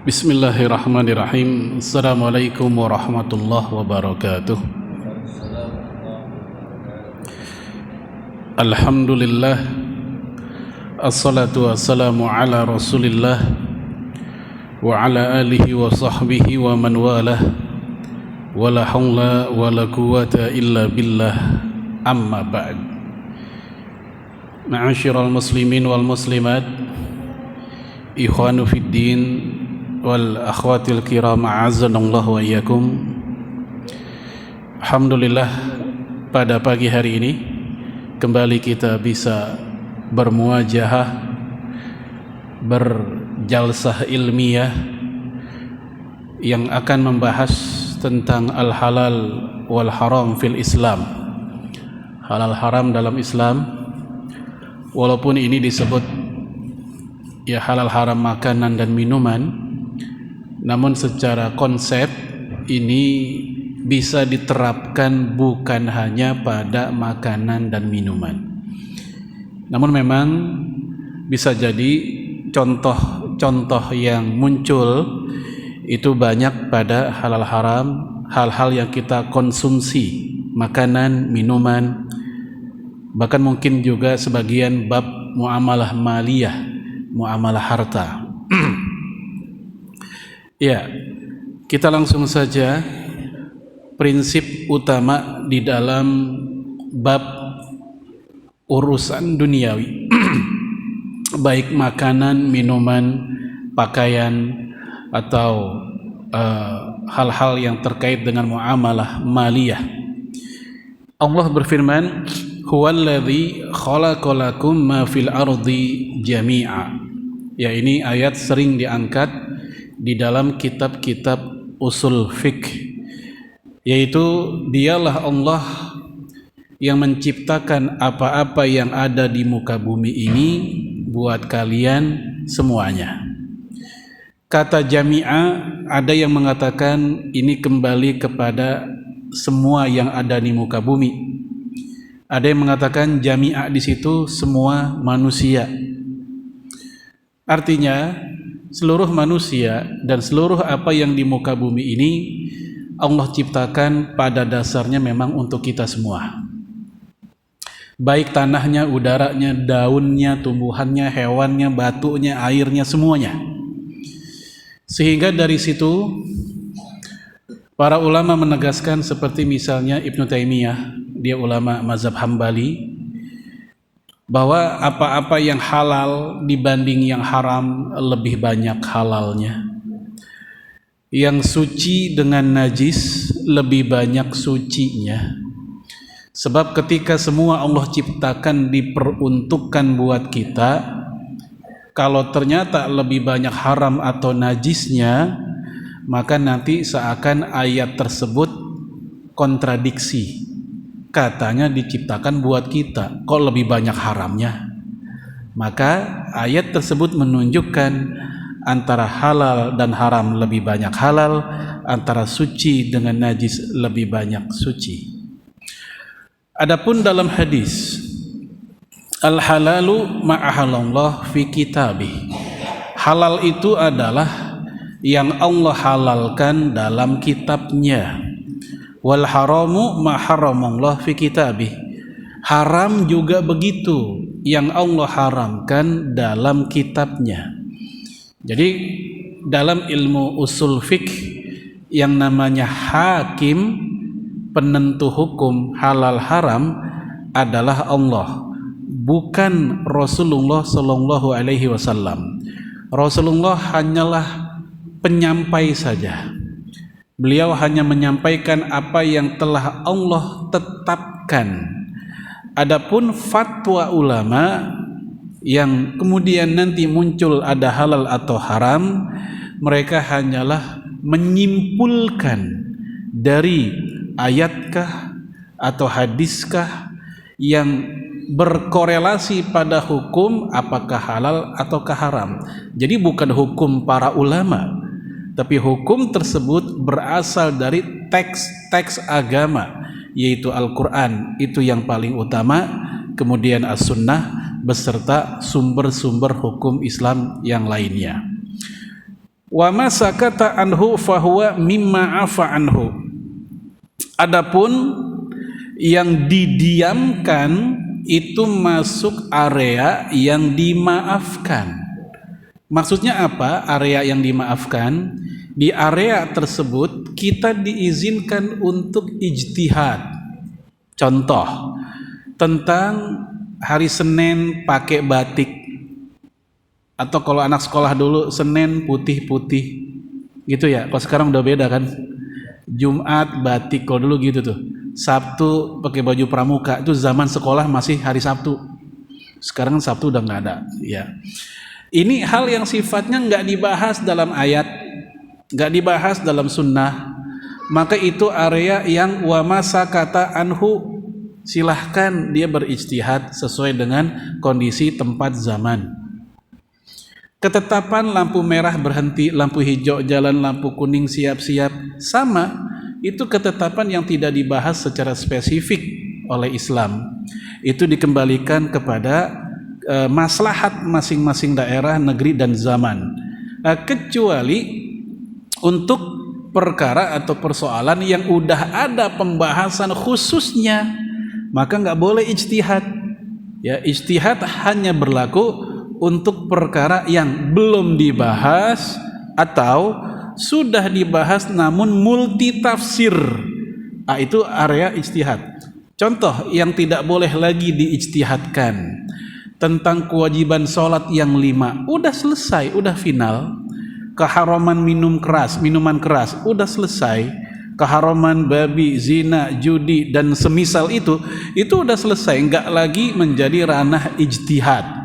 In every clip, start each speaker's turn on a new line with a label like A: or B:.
A: Bismillahirrahmanirrahim. Assalamualaikum warahmatullahi wabarakatuh. Alhamdulillah. Assalatu wassalamu ala rasulillah wa ala alihi wa sahbihi wa man walah. Wala hawla wala quwata illa billah. Amma ba'd. Ma'asyiral muslimin wal muslimat, ikhwanu fid din wal akhwatil kiram, a'azzanallahu wa iyyakum. Alhamdulillah, pada pagi hari ini kembali kita bisa bermuajahah, berjalsah ilmiah yang akan membahas tentang al-halal wal haram fil Islam. Halal haram dalam Islam, walaupun ini disebut ya halal haram makanan dan minuman, namun secara konsep ini bisa diterapkan bukan hanya pada makanan dan minuman. Namun memang bisa jadi contoh-contoh yang muncul itu banyak pada halal haram, hal-hal yang kita konsumsi, makanan, minuman, bahkan mungkin juga sebagian bab muamalah maliyah, muamalah harta. Ya, kita langsung saja. Prinsip utama di dalam bab urusan duniawi baik makanan, minuman, pakaian, atau hal-hal yang terkait dengan muamalah maliyah. Allah berfirman, huwallazi khalaqalakum ma fil ardi jami'a. Ya, ini ayat sering diangkat di dalam kitab-kitab usul fikih, yaitu dialah Allah yang menciptakan apa-apa yang ada di muka bumi ini buat kalian semuanya. Kata jami'a, ada yang mengatakan ini kembali kepada semua yang ada di muka bumi. Ada yang mengatakan jami'a di situ semua manusia. Artinya seluruh manusia dan seluruh apa yang di muka bumi ini Allah ciptakan pada dasarnya memang untuk kita semua. Baik tanahnya, udaranya, daunnya, tumbuhannya, hewannya, batunya, airnya, semuanya. Sehingga dari situ para ulama menegaskan, seperti misalnya Ibnu Taimiyah, dia ulama mazhab Hambali, bahwa apa-apa yang halal dibanding yang haram lebih banyak halalnya. Yang suci dengan najis lebih banyak sucinya. Sebab ketika semua Allah ciptakan diperuntukkan buat kita, kalau ternyata lebih banyak haram atau najisnya, maka nanti seakan ayat tersebut kontradiksi. Katanya diciptakan buat kita, kok lebih banyak haramnya? Maka ayat tersebut menunjukkan antara halal dan haram lebih banyak halal, antara suci dengan najis lebih banyak suci. Adapun dalam hadis, al-halalu ma'ahalallah fi kitabih. Halal itu adalah yang Allah halalkan dalam kitabnya. Wal haramu ma haramallah fi kitabih. Haram juga begitu, yang Allah haramkan dalam kitabnya. Jadi dalam ilmu usul fikih yang namanya hakim, penentu hukum halal haram adalah Allah, bukan Rasulullah sallallahu alaihi wasallam. Rasulullah hanyalah penyampai saja. Beliau hanya menyampaikan apa yang telah Allah tetapkan. Adapun fatwa ulama yang kemudian nanti muncul ada halal atau haram, mereka hanyalah menyimpulkan dari ayatkah atau hadiskah yang berkorelasi pada hukum apakah halal ataukah haram. Jadi bukan hukum para ulama, tapi hukum tersebut berasal dari teks-teks agama, yaitu Al-Quran, itu yang paling utama, kemudian As-Sunnah beserta sumber-sumber hukum Islam yang lainnya. Wa ma sakata anhu fahuwa mimma afa anhu. Adapun yang didiamkan itu masuk area yang dimaafkan. Maksudnya apa? Area yang dimaafkan, di area tersebut kita diizinkan untuk ijtihad. Contoh, tentang hari Senin pakai batik, atau kalau anak sekolah dulu Senin putih-putih gitu ya. Kalau sekarang udah beda kan, Jumat batik, kalau dulu gitu tuh. Sabtu pakai baju pramuka, itu zaman sekolah masih hari Sabtu. Sekarang Sabtu udah nggak ada ya. Ini hal yang sifatnya nggak dibahas dalam ayat, nggak dibahas dalam sunnah, maka itu area yang wa masa kata anhu, silahkan dia berijtihad sesuai dengan kondisi tempat zaman. Ketetapan lampu merah berhenti, lampu hijau jalan, lampu kuning siap-siap, sama. Itu ketetapan yang tidak dibahas secara spesifik oleh Islam. Itu dikembalikan kepada maslahat masing-masing daerah, negeri dan zaman. Kecuali untuk perkara atau persoalan yang udah ada pembahasan khususnya, maka nggak boleh ijtihad. Ya, ijtihad hanya berlaku untuk perkara yang belum dibahas atau sudah dibahas namun multi tafsir. Itu area ijtihad. Contoh yang tidak boleh lagi diijtihadkan tentang kewajiban sholat yang 5, udah selesai, udah final. Keharaman minuman keras, udah selesai. Keharaman babi, zina, judi dan semisal itu udah selesai, nggak lagi menjadi ranah ijtihad.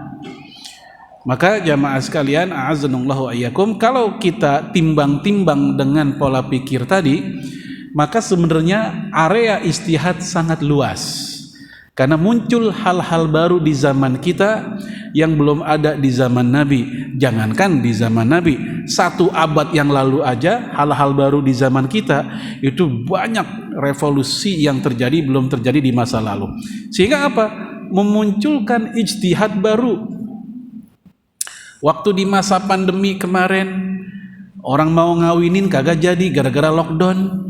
A: Maka jamaah sekalian, a'azzanallahu ayyakum, kalau kita timbang-timbang dengan pola pikir tadi, maka sebenarnya area ijtihad sangat luas. Karena muncul hal-hal baru di zaman kita yang belum ada di zaman Nabi. Jangankan di zaman Nabi, 1 abad yang lalu aja hal-hal baru di zaman kita itu banyak revolusi yang terjadi belum terjadi di masa lalu. Sehingga apa? Memunculkan ijtihad baru. Waktu di masa pandemi kemarin, orang mau ngawinin kagak jadi gara-gara lockdown.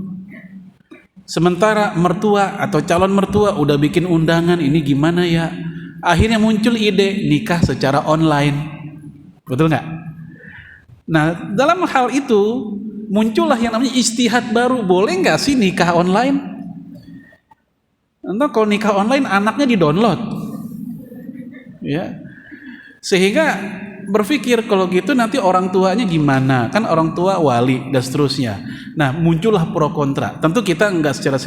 A: Sementara mertua atau calon mertua udah bikin undangan, ini gimana ya? Akhirnya muncul ide nikah secara online. Betul nggak? Nah, dalam hal itu muncullah yang namanya ijtihad baru. Boleh nggak sih nikah online? Entah kalau nikah online anaknya di-download. Ya. Sehingga berpikir kalau gitu nanti orang tuanya gimana, kan orang tua wali dan seterusnya. Nah, muncullah pro kontra. Tentu kita enggak secara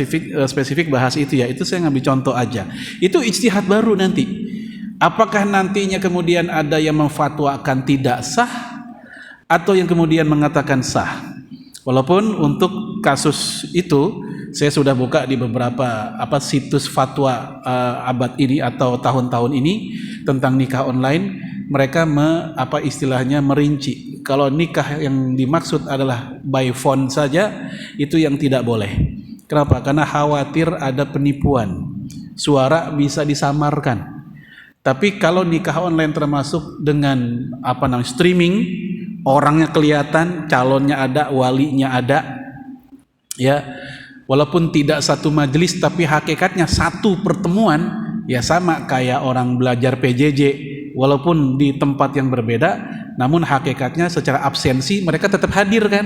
A: spesifik bahas itu ya, itu saya ngambil contoh aja. Itu ijtihad baru nanti. Apakah nantinya kemudian ada yang memfatwakan tidak sah atau yang kemudian mengatakan sah? Walaupun untuk kasus itu saya sudah buka di beberapa situs fatwa abad ini atau tahun-tahun ini tentang nikah online. Mereka istilahnya merinci. Kalau nikah yang dimaksud adalah by phone saja, itu yang tidak boleh. Kenapa? Karena khawatir ada penipuan. Suara bisa disamarkan. Tapi kalau nikah online termasuk dengan streaming, orangnya kelihatan, calonnya ada, walinya ada, ya. Walaupun tidak satu majelis, tapi hakikatnya satu pertemuan, ya sama kayak orang belajar PJJ. Walaupun di tempat yang berbeda, namun hakikatnya secara absensi mereka tetap hadir kan.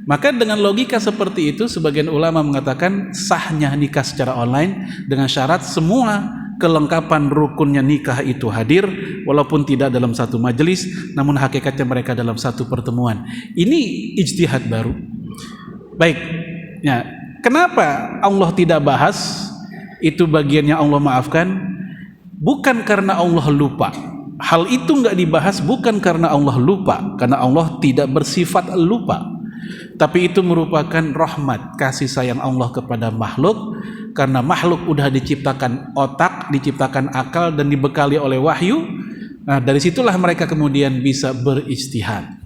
A: Maka dengan logika seperti itu, sebagian ulama mengatakan sahnya nikah secara online dengan syarat semua kelengkapan rukunnya nikah itu hadir, walaupun tidak dalam satu majelis, namun hakikatnya mereka dalam satu pertemuan. Ini ijtihad baru. Baik, ya, kenapa Allah tidak bahas? Itu bagiannya Allah maafkan. Bukan karena Allah lupa. Hal itu nggak dibahas bukan karena Allah lupa, karena Allah tidak bersifat lupa. Tapi itu merupakan rahmat, kasih sayang Allah kepada makhluk. Karena makhluk udah diciptakan otak, diciptakan akal dan dibekali oleh wahyu. Nah, dari situlah mereka kemudian bisa berijtihad.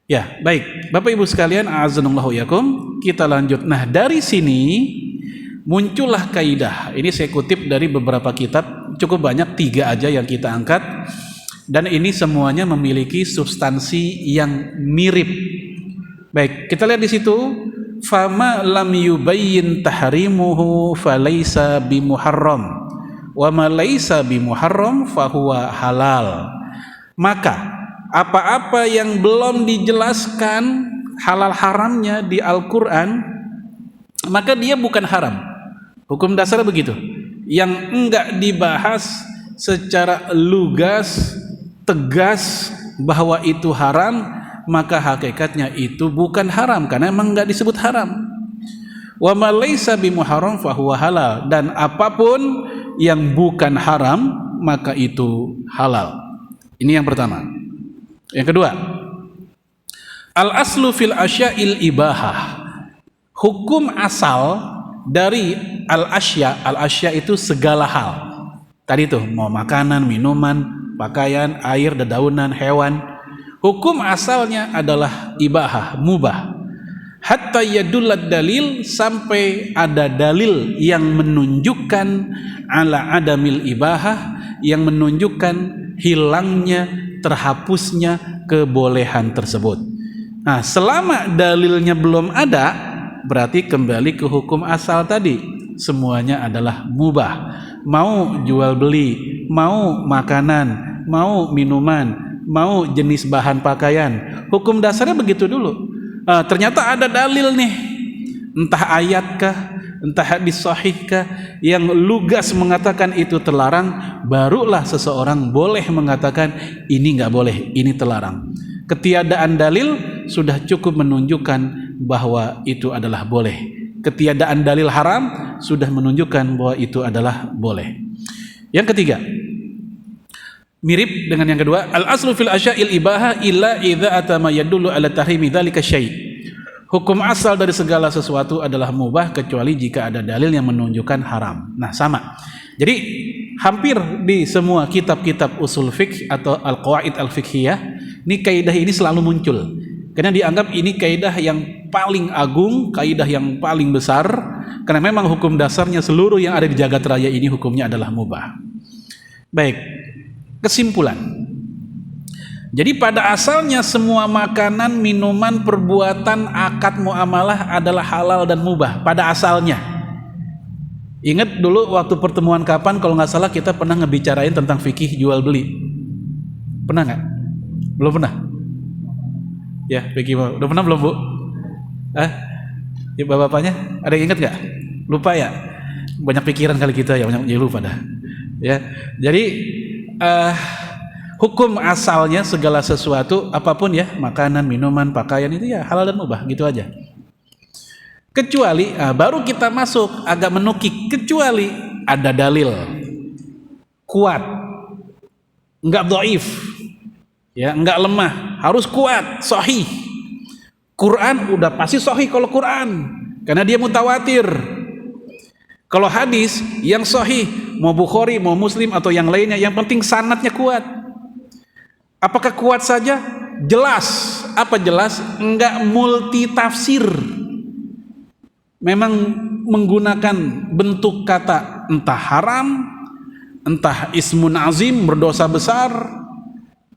A: Ya, baik. Bapak Ibu sekalian, a'azzanallahu yakum, kita lanjut. Nah, dari sini muncullah kaidah. Ini saya kutip dari beberapa kitab, cukup banyak, 3 aja yang kita angkat. Dan ini semuanya memiliki substansi yang mirip. Baik, kita lihat di situ, fama lam yubayyin tahrimuhu falaysa bimuharram wa ma laysa bimuharram fahuwa halal. Maka apa-apa yang belum dijelaskan halal haramnya di Al-Qur'an, maka dia bukan haram. Hukum dasar begitu. Yang enggak dibahas secara lugas, tegas bahwa itu haram, maka hakikatnya itu bukan haram, karena memang enggak disebut haram. Wa ma laysa bimuharram fahuwa halal, dan apapun yang bukan haram maka itu halal. Ini yang pertama. Yang kedua, al aslu fil asya'il ibahah. Hukum asal dari al asya itu segala hal. Tadi tuh mau makanan, minuman, pakaian, air, dedaunan, hewan. Hukum asalnya adalah ibahah, mubah. Hatta yadullad dalil, sampai ada dalil yang menunjukkan ala adamil ibahah, yang menunjukkan hilangnya, terhapusnya kebolehan tersebut. Nah, selama dalilnya belum ada, berarti kembali ke hukum asal tadi, semuanya adalah mubah. Mau jual beli, mau makanan, mau minuman, mau jenis bahan pakaian, hukum dasarnya begitu dulu. Ternyata ada dalil nih, entah ayatkah, entah hadis sahihkah, yang lugas mengatakan itu terlarang, barulah seseorang boleh mengatakan ini nggak boleh, ini terlarang. Ketiadaan dalil sudah cukup menunjukkan bahwa itu adalah boleh. Ketiadaan dalil haram sudah menunjukkan bahwa itu adalah boleh. Yang ketiga, mirip dengan yang kedua, al aslu fil asya'il ibaha illa idza atama yadullu ala tahrimi dzalika syai'. Hukum asal dari segala sesuatu adalah mubah kecuali jika ada dalil yang menunjukkan haram. Nah, sama. Jadi hampir di semua kitab-kitab usul fiqh atau al-qawaid al-fiqhiyah, ini kaidah ini selalu muncul. Karena dianggap ini kaidah yang paling agung, kaidah yang paling besar, karena memang hukum dasarnya seluruh yang ada di jagat raya ini hukumnya adalah mubah. Baik, kesimpulan. Jadi pada asalnya semua makanan, minuman, perbuatan, akad muamalah adalah halal dan mubah pada asalnya. Ingat dulu waktu pertemuan kapan kalau nggak salah kita pernah ngebicarain tentang fikih jual beli. Pernah nggak? Belum pernah? Ya, fikih udah pernah belum, Bu? Ya, bapak-bapaknya ada yang ingat nggak? Lupa ya? Banyak pikiran kali kita ya, banyak lupa dah. Ya, jadi hukum asalnya segala sesuatu apapun ya, makanan, minuman, pakaian itu ya halal dan mubah, gitu aja. Kecuali baru kita masuk agak menukik, kecuali ada dalil kuat, enggak dhaif, ya, enggak lemah, harus kuat, sahih. Quran udah pasti sahih kalau Quran, karena dia mutawatir. Kalau hadis yang sahih, mau Bukhari, mau Muslim atau yang lainnya, yang penting sanadnya kuat. Apakah kuat saja? Jelas. Apa jelas? Enggak multi tafsir. Memang menggunakan bentuk kata entah haram, entah ismun azim, berdosa besar,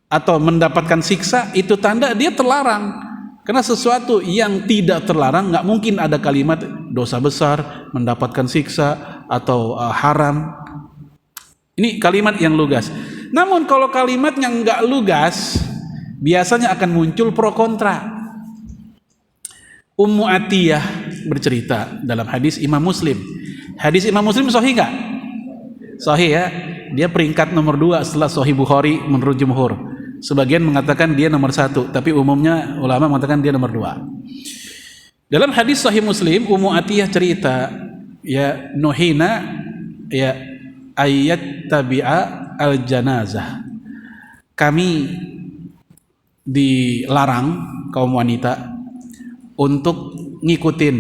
A: atau mendapatkan siksa, itu tanda dia terlarang. Karena sesuatu yang tidak terlarang nggak mungkin ada kalimat dosa besar, mendapatkan siksa, atau haram. Ini kalimat yang lugas. Namun kalau kalimat yang nggak lugas, biasanya akan muncul pro kontra. Ummu Atiyah bercerita dalam hadis Imam Muslim. Hadis Imam Muslim sahih nggak? Sahih ya. Dia peringkat nomor 2 setelah Sahih Bukhari menurut jumhur. Sebagian mengatakan dia nomor 1, tapi umumnya ulama mengatakan dia nomor 2. Dalam hadis Sahih Muslim, Ummu Atiyah cerita, ya nuhina ya ayat tabi'a al janazah. Kami dilarang kaum wanita untuk ngikutin,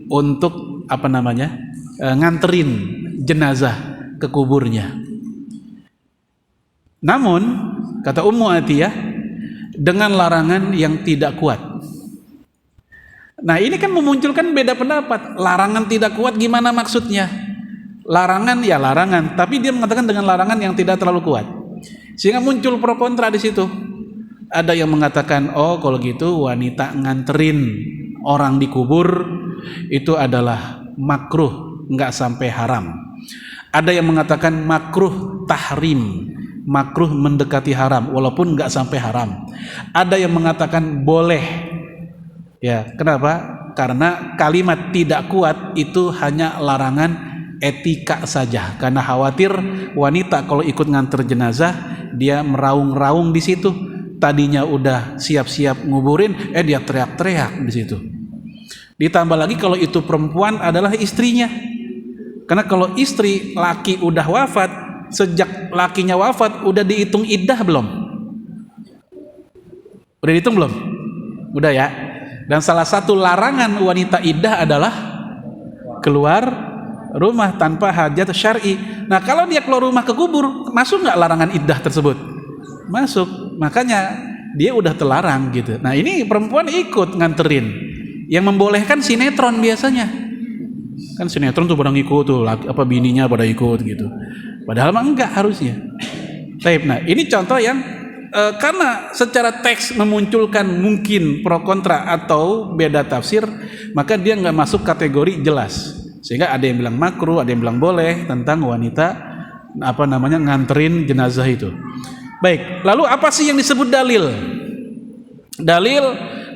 A: untuk nganterin jenazah ke kuburnya. Namun kata Ummu Atiyah, dengan larangan yang tidak kuat. Nah, ini kan memunculkan beda pendapat. Larangan tidak kuat gimana maksudnya? Larangan ya larangan, tapi dia mengatakan dengan larangan yang tidak terlalu kuat. Sehingga muncul pro kontra di situ. Ada yang mengatakan, oh kalau gitu wanita nganterin orang di kubur itu adalah makruh, nggak sampai haram. Ada yang mengatakan makruh tahrim, makruh mendekati haram, walaupun nggak sampai haram. Ada yang mengatakan boleh. Ya, kenapa? Karena kalimat tidak kuat itu hanya larangan etika saja. Karena khawatir wanita kalau ikut nganter jenazah, dia meraung-raung di situ. Tadinya udah siap-siap nguburin, dia teriak-teriak di situ. Ditambah lagi kalau itu perempuan adalah istrinya. Karena kalau istri laki udah wafat, sejak lakinya wafat udah dihitung iddah belum? Udah dihitung belum? Udah ya. Dan salah satu larangan wanita iddah adalah keluar rumah tanpa hajat syar'i. Nah, kalau dia keluar rumah ke kubur, masuk nggak larangan iddah tersebut? Masuk. Makanya dia udah terlarang gitu. Nah, ini perempuan ikut nganterin. Yang membolehkan sinetron biasanya. Kan sinetron tuh pada ngikut tuh, apa bininya pada ikut gitu. Padahal mah enggak harusnya. Nah, ini contoh yang karena secara teks memunculkan mungkin pro kontra atau beda tafsir, maka dia nggak masuk kategori jelas. Sehingga ada yang bilang makruh, ada yang bilang boleh tentang wanita nganterin jenazah itu. Baik, lalu apa sih yang disebut dalil? Dalil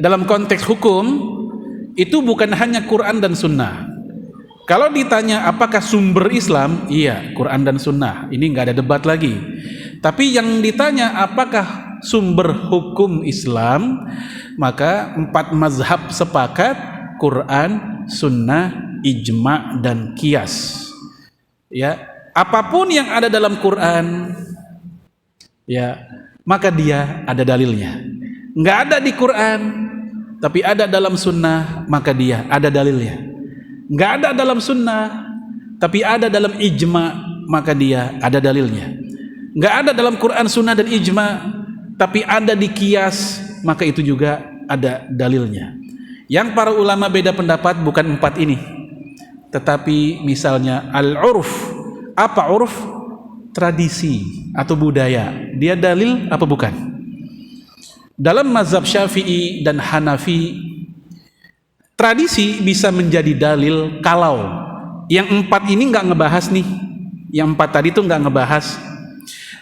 A: dalam konteks hukum itu bukan hanya Quran dan Sunnah. Kalau ditanya apakah sumber Islam, iya Quran dan Sunnah. Ini nggak ada debat lagi. Tapi yang ditanya apakah sumber hukum Islam, maka 4 mazhab sepakat Quran, Sunnah, ijma dan qiyas. Ya, apapun yang ada dalam Quran, ya maka dia ada dalilnya. Nggak ada di Quran, tapi ada dalam Sunnah, maka dia ada dalilnya. Nggak ada dalam Sunnah, tapi ada dalam ijma, maka dia ada dalilnya. Nggak ada dalam Quran, Sunnah dan ijma, tapi ada di qiyas, maka itu juga ada dalilnya. Yang para ulama beda pendapat bukan 4 ini, tetapi misalnya al-urf. Apa urf? Tradisi atau budaya. Dia dalil apa bukan? Dalam mazhab Syafi'i dan Hanafi, tradisi bisa menjadi dalil kalau yang 4 ini nggak ngebahas nih. Yang 4 tadi tuh nggak ngebahas.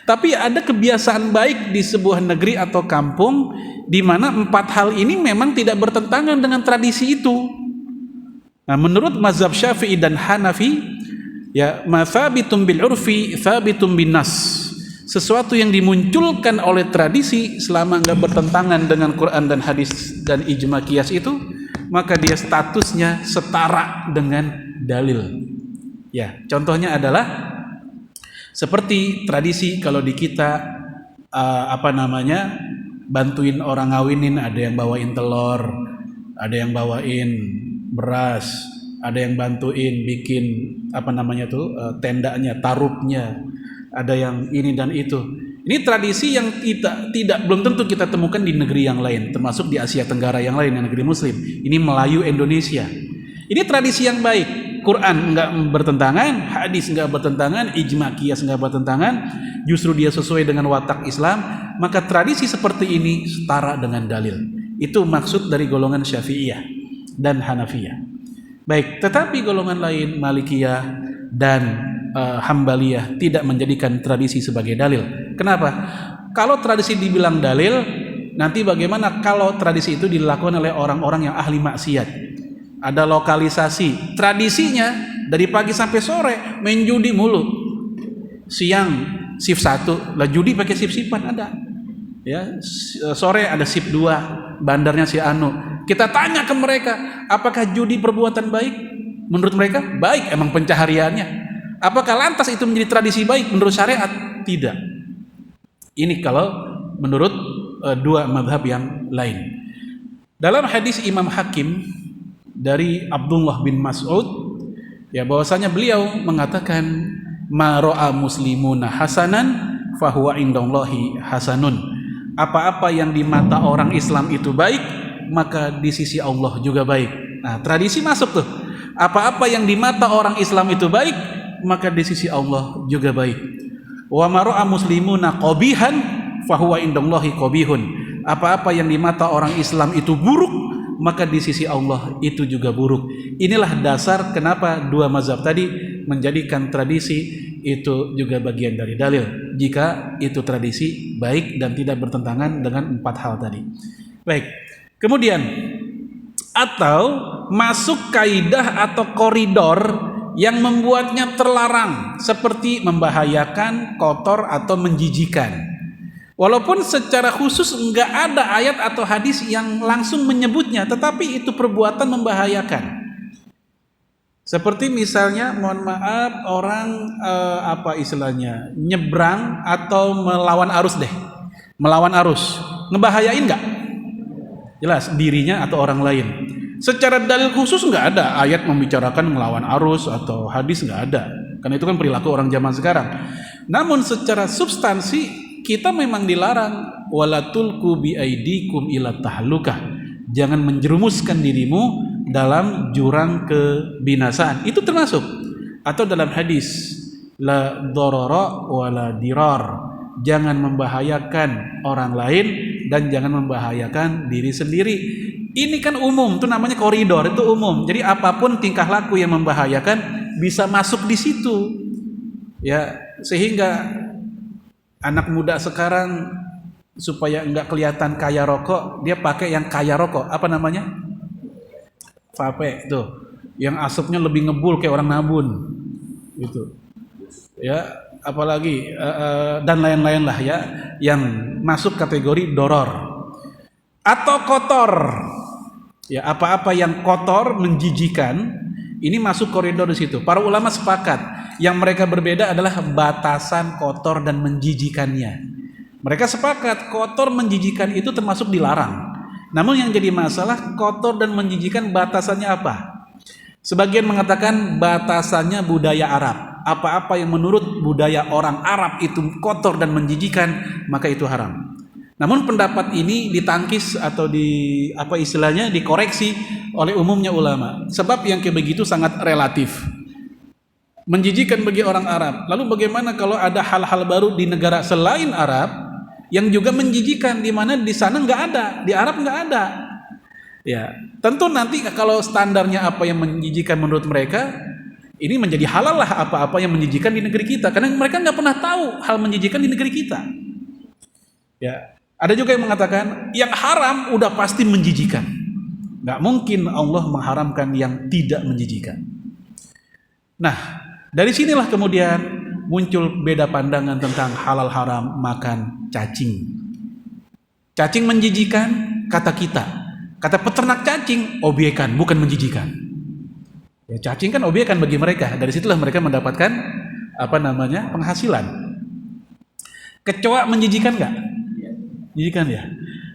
A: Tapi ada kebiasaan baik di sebuah negeri atau kampung di mana 4 hal ini memang tidak bertentangan dengan tradisi itu. Nah, menurut mazhab Syafi'i dan Hanafi, ya, ma thabitum bil urfi thabitum bin nas. Sesuatu yang dimunculkan oleh tradisi selama enggak bertentangan dengan Quran dan hadis dan ijma qiyas itu, maka dia statusnya setara dengan dalil. Ya, contohnya adalah seperti tradisi kalau di kita bantuin orang ngawinin, ada yang bawain telur, ada yang bawain beras, ada yang bantuin bikin tendanya, tarupnya, ada yang ini dan itu. Ini tradisi yang tidak belum tentu kita temukan di negeri yang lain, termasuk di Asia Tenggara yang lain, yang negeri Muslim. Ini Melayu Indonesia. Ini tradisi yang baik. Quran enggak bertentangan, hadis enggak bertentangan, ijma qiyas enggak bertentangan, justru dia sesuai dengan watak Islam, maka tradisi seperti ini setara dengan dalil. Itu maksud dari golongan Syafi'iyah dan Hanafiyah. Baik, tetapi golongan lain Malikiyah dan Hambaliyah tidak menjadikan tradisi sebagai dalil. Kenapa? Kalau tradisi dibilang dalil, nanti bagaimana kalau tradisi itu dilakukan oleh orang-orang yang ahli maksiat? Ada lokalisasi, tradisinya dari pagi sampai sore main judi mulu. Siang shift 1, lah judi pakai shift-shiftan ada. Ya, sore ada shift 2, bandarnya si anu. Kita tanya ke mereka, apakah judi perbuatan baik? Menurut mereka baik, emang pencahariannya. Apakah lantas itu menjadi tradisi baik menurut syariat? Tidak. Ini kalau menurut 2 mazhab yang lain. Dalam hadis Imam Hakim dari Abdullah bin Mas'ud, ya, bahwasanya beliau mengatakan ma ra'a muslimuna hasanan fahuwa indallahi hasanun. Apa-apa yang di mata orang Islam itu baik, maka di sisi Allah juga baik. Nah, tradisi masuk tuh. Apa-apa yang di mata orang Islam itu baik, maka di sisi Allah juga baik. Wa ma ra'a muslimuna qabihan fahuwa indallahi qabihun. Apa-apa yang di mata orang Islam itu buruk, maka di sisi Allah itu juga buruk. Inilah dasar kenapa dua mazhab tadi menjadikan tradisi itu juga bagian dari dalil, jika itu tradisi baik dan tidak bertentangan dengan 4 hal tadi. Baik. Kemudian atau masuk kaidah atau koridor yang membuatnya terlarang, seperti membahayakan, kotor atau menjijikan. Walaupun secara khusus enggak ada ayat atau hadis yang langsung menyebutnya, tetapi itu perbuatan membahayakan. Seperti misalnya, mohon maaf, orang nyebrang atau melawan arus deh. Melawan arus, ngebahayain enggak? Jelas, dirinya atau orang lain. Secara dalil khusus enggak ada ayat membicarakan melawan arus atau hadis, enggak ada. Karena itu kan perilaku orang zaman sekarang. Namun secara substansi kita memang dilarang, wala tulqu bi aidikum ila tahlukah. Jangan menjerumuskan dirimu dalam jurang kebinasaan. Itu termasuk. Atau dalam hadis, la darara wala dirar. Jangan membahayakan orang lain dan jangan membahayakan diri sendiri. Ini kan umum, itu namanya koridor, itu umum. Jadi apapun tingkah laku yang membahayakan bisa masuk di situ. Ya, sehingga anak muda sekarang supaya enggak kelihatan kaya rokok, dia pakai yang kaya rokok. Apa namanya? Vape tuh. Yang asapnya lebih ngebul kayak orang nabun. Gitu. Ya, apalagi dan lain-lain lah ya yang masuk kategori doror. Atau kotor. Ya, apa-apa yang kotor, menjijikan, ini masuk koridor di situ. Para ulama sepakat, yang mereka berbeda adalah batasan kotor dan menjijikannya. Mereka sepakat kotor menjijikan itu termasuk dilarang. Namun yang jadi masalah, kotor dan menjijikan batasannya apa? Sebagian mengatakan batasannya budaya Arab. Apa-apa yang menurut budaya orang Arab itu kotor dan menjijikan, maka itu haram. Namun pendapat ini ditangkis atau dikoreksi oleh umumnya ulama. Sebab yang kayak begitu sangat relatif. Menjijikan bagi orang Arab. Lalu bagaimana kalau ada hal-hal baru di negara selain Arab yang juga menjijikan, di mana di sana nggak ada, di Arab nggak ada. Ya, tentu nanti kalau standarnya apa yang menjijikan menurut mereka, ini menjadi halal lah apa-apa yang menjijikan di negeri kita, karena mereka nggak pernah tahu hal menjijikan di negeri kita. Ya, ada juga yang mengatakan yang haram udah pasti menjijikan. Nggak mungkin Allah mengharamkan yang tidak menjijikan. Nah, dari sinilah kemudian muncul beda pandangan tentang halal haram makan cacing. Cacing menjijikan kata kita. Kata peternak cacing, obyekan, bukan menjijikan. Ya, cacing kan obyekan bagi mereka. Dari situlah mereka mendapatkan penghasilan. Kecoa menjijikan enggak? Menjijikan ya.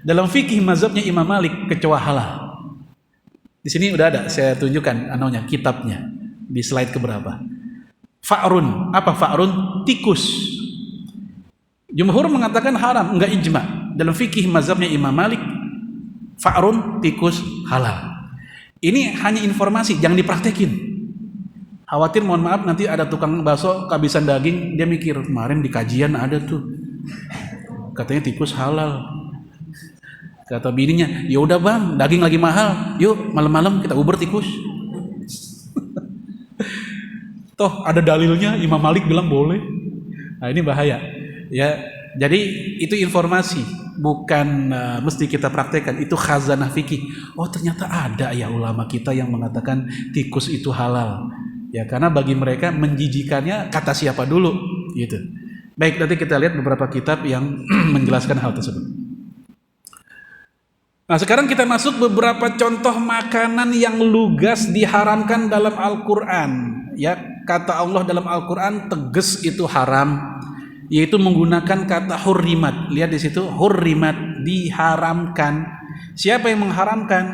A: Dalam fikih mazhabnya Imam Malik, kecoa halal. Di sini udah ada, saya tunjukkan kitabnya di slide keberapa. Fa'run, apa fa'run? Tikus. Jumhur mengatakan haram, enggak ijma. Dalam fikih mazhabnya Imam Malik, fa'run, tikus halal. Ini hanya informasi, jangan dipraktekin. Khawatir, mohon maaf, nanti ada tukang bakso kehabisan daging, dia mikir kemarin di kajian ada tuh, katanya tikus halal. Kata bininya, ya udah bang, daging lagi mahal, yuk malam-malam kita uber tikus. Toh ada dalilnya, Imam Malik bilang boleh. Nah ini bahaya. Ya, jadi itu informasi, bukan mesti kita praktekkan. Itu khazanah fikih. Oh ternyata ada ya ulama kita yang mengatakan tikus itu halal. Ya karena bagi mereka menjijikannya kata siapa dulu, gitu. Baik, nanti kita lihat beberapa kitab yang menjelaskan hal tersebut. Nah sekarang kita masuk beberapa contoh makanan yang lugas diharamkan dalam Al-Quran. Ya, kata Allah dalam Al-Quran tegas itu haram, yaitu menggunakan kata hurrimat. Lihat di situ, hurrimat, diharamkan. Siapa yang mengharamkan?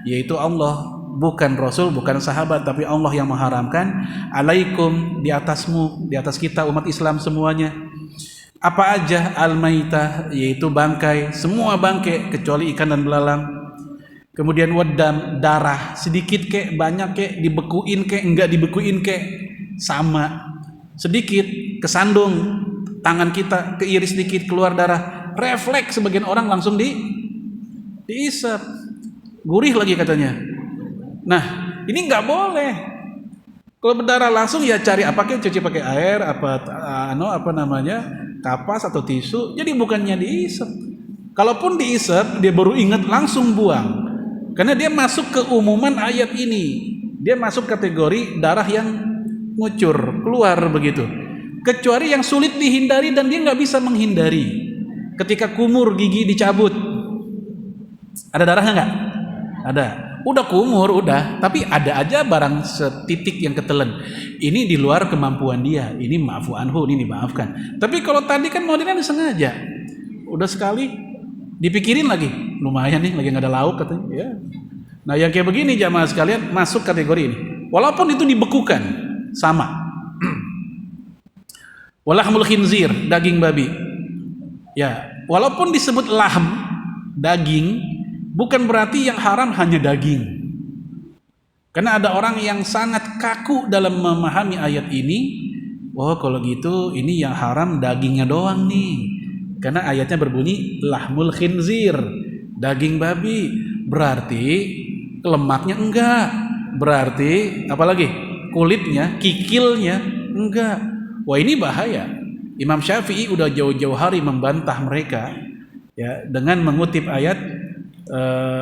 A: Yaitu Allah, bukan Rasul, bukan sahabat, tapi Allah yang mengharamkan. Alaikum, di atasmu, di atas kita umat Islam semuanya. Apa aja? Al-maitah, yaitu bangkai, semua bangkai kecuali ikan dan belalang. Kemudian wadam, darah, sedikit kek, banyak kek, dibekuin kek, enggak dibekuin kek, sama. Sedikit, kesandung, tangan kita keiris dikit keluar darah, refleks sebagian orang langsung diisap, gurih lagi katanya. Nah ini nggak boleh. Kalau berdarah langsung ya cari apa, cuci pakai air apa namanya, kapas atau tisu. Jadi bukannya diisap. Kalaupun diisap dia baru ingat langsung buang, karena dia masuk ke umuman ayat ini. Dia masuk kategori darah yang ngucur keluar begitu. Kecuali yang sulit dihindari dan dia nggak bisa menghindari. Ketika kumur gigi dicabut, ada darahnya nggak? Ada. Udah kumur, udah. Tapi ada aja barang setitik yang ketelen. Ini di luar kemampuan dia. Ini maafu anhu, ini dimaafkan. Tapi kalau tadi kan modelnya disengaja. Udah sekali, dipikirin lagi. Lumayan nih, lagi nggak ada lauk katanya. Ya. Nah yang kayak begini jamaah sekalian masuk kategori ini. Walaupun itu dibekukan, sama. Walahmul khinzir, daging babi. Ya, walaupun disebut lahm, daging, bukan berarti yang haram hanya daging. Karena ada orang yang sangat kaku dalam memahami ayat ini. Oh kalau gitu ini yang haram dagingnya doang nih. Karena ayatnya berbunyi lahmul khinzir, daging babi. Berarti lemaknya enggak. Berarti apalagi? Kulitnya, kikilnya enggak. Wah ini bahaya. Imam Syafi'i udah jauh-jauh hari membantah mereka ya dengan mengutip ayat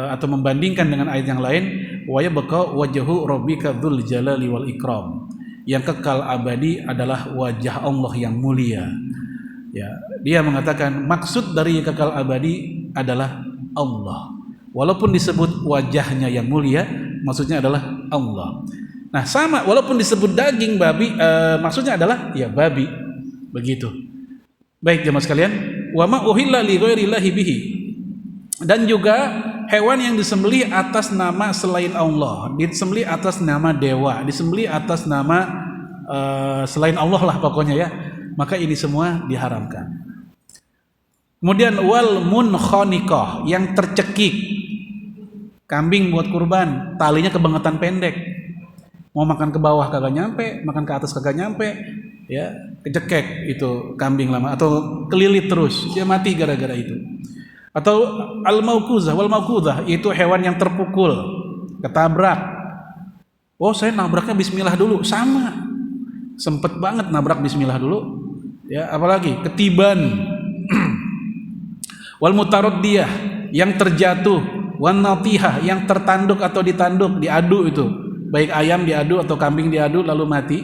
A: atau membandingkan dengan ayat yang lain, wa yabqa wajhu rabbika dzul jalali wal ikram. Yang kekal abadi adalah wajah Allah yang mulia. Ya, dia mengatakan maksud dari kekal abadi adalah Allah. Walaupun disebut wajahnya yang mulia, maksudnya adalah Allah. Nah, sama walaupun disebut daging babi, maksudnya adalah ya babi. Begitu. Baik jemaah sekalian, wa ma uhilla li ghairillahi bihi. Dan juga hewan yang disembelih atas nama selain Allah, disembelih atas nama dewa, disembelih atas nama selain Allah lah pokoknya ya, maka ini semua diharamkan. Kemudian wal munkhaniqah, yang tercekik, kambing buat kurban, talinya kebangetan pendek, mau makan ke bawah kagak nyampe, makan ke atas kagak nyampe, ya kecekek itu kambing lama, atau kelilit terus, dia mati gara-gara itu. Atau al-mauquzah wal mauquzah, itu hewan yang terpukul, ketabrak. Oh saya nabraknya bismillah dulu, sama, sempet banget nabrak bismillah dulu, ya apalagi ketiban. Wal mutaraddiyah, yang terjatuh, wan natihah, yang tertanduk atau ditanduk, diadu itu, baik ayam diadu atau kambing diadu lalu mati.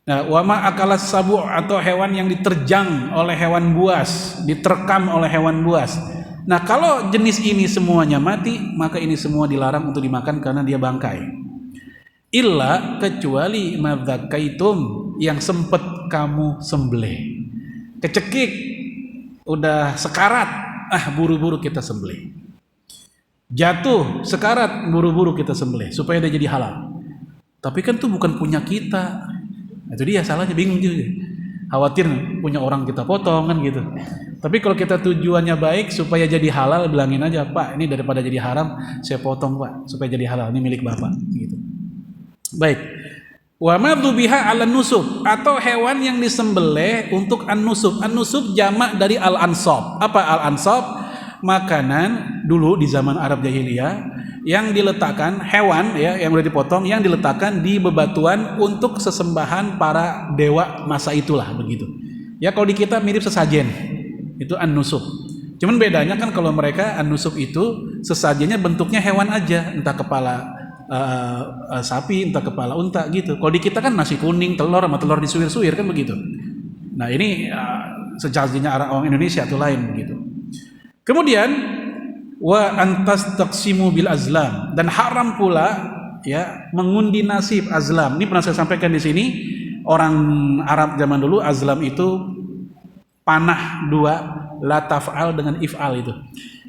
A: Nah, wama akalas sabu, atau hewan yang diterjang oleh hewan buas, diterkam oleh hewan buas. Nah, kalau jenis ini semuanya mati, maka ini semua dilarang untuk dimakan karena dia bangkai. Illa, kecuali madzakaitum, yang sempet kamu sembelih. Kecekik, udah sekarat, buru-buru kita sembelih. Jatuh, sekarat, buru-buru kita sembelih supaya dia jadi halal. Tapi kan itu bukan punya kita. Itu dia salahnya, bingung juga. Khawatir punya orang kita potong kan gitu. Tapi kalau kita tujuannya baik supaya jadi halal, bilangin aja, Pak, ini daripada jadi haram, saya potong Pak, supaya jadi halal, ini milik Bapak gitu. Baik. Wa madzubiha 'ala nusub, atau hewan yang disembelih untuk an-nusub. An-nusub jamak dari al-ansab. Apa al-ansab? Makanan dulu di zaman Arab jahiliyah yang diletakkan, hewan ya yang udah dipotong, yang diletakkan di bebatuan untuk sesembahan para dewa masa itulah begitu. Ya kalau di kita mirip sesajen, itu an-nusub. Cuman bedanya kan kalau mereka an-nusub itu sesajennya bentuknya hewan aja, entah kepala sapi, entah kepala unta gitu. Kalau di kita kan nasi kuning, telur sama telur disuir-suir kan begitu. Nah ini sesajennya orang Indonesia atau lain begitu. Kemudian wa antas taqsimu bil azlam, dan haram pula ya mengundi nasib azlam. Ini pernah saya sampaikan di sini. Orang Arab zaman dulu azlam itu panah dua, la taf'al dengan if'al itu.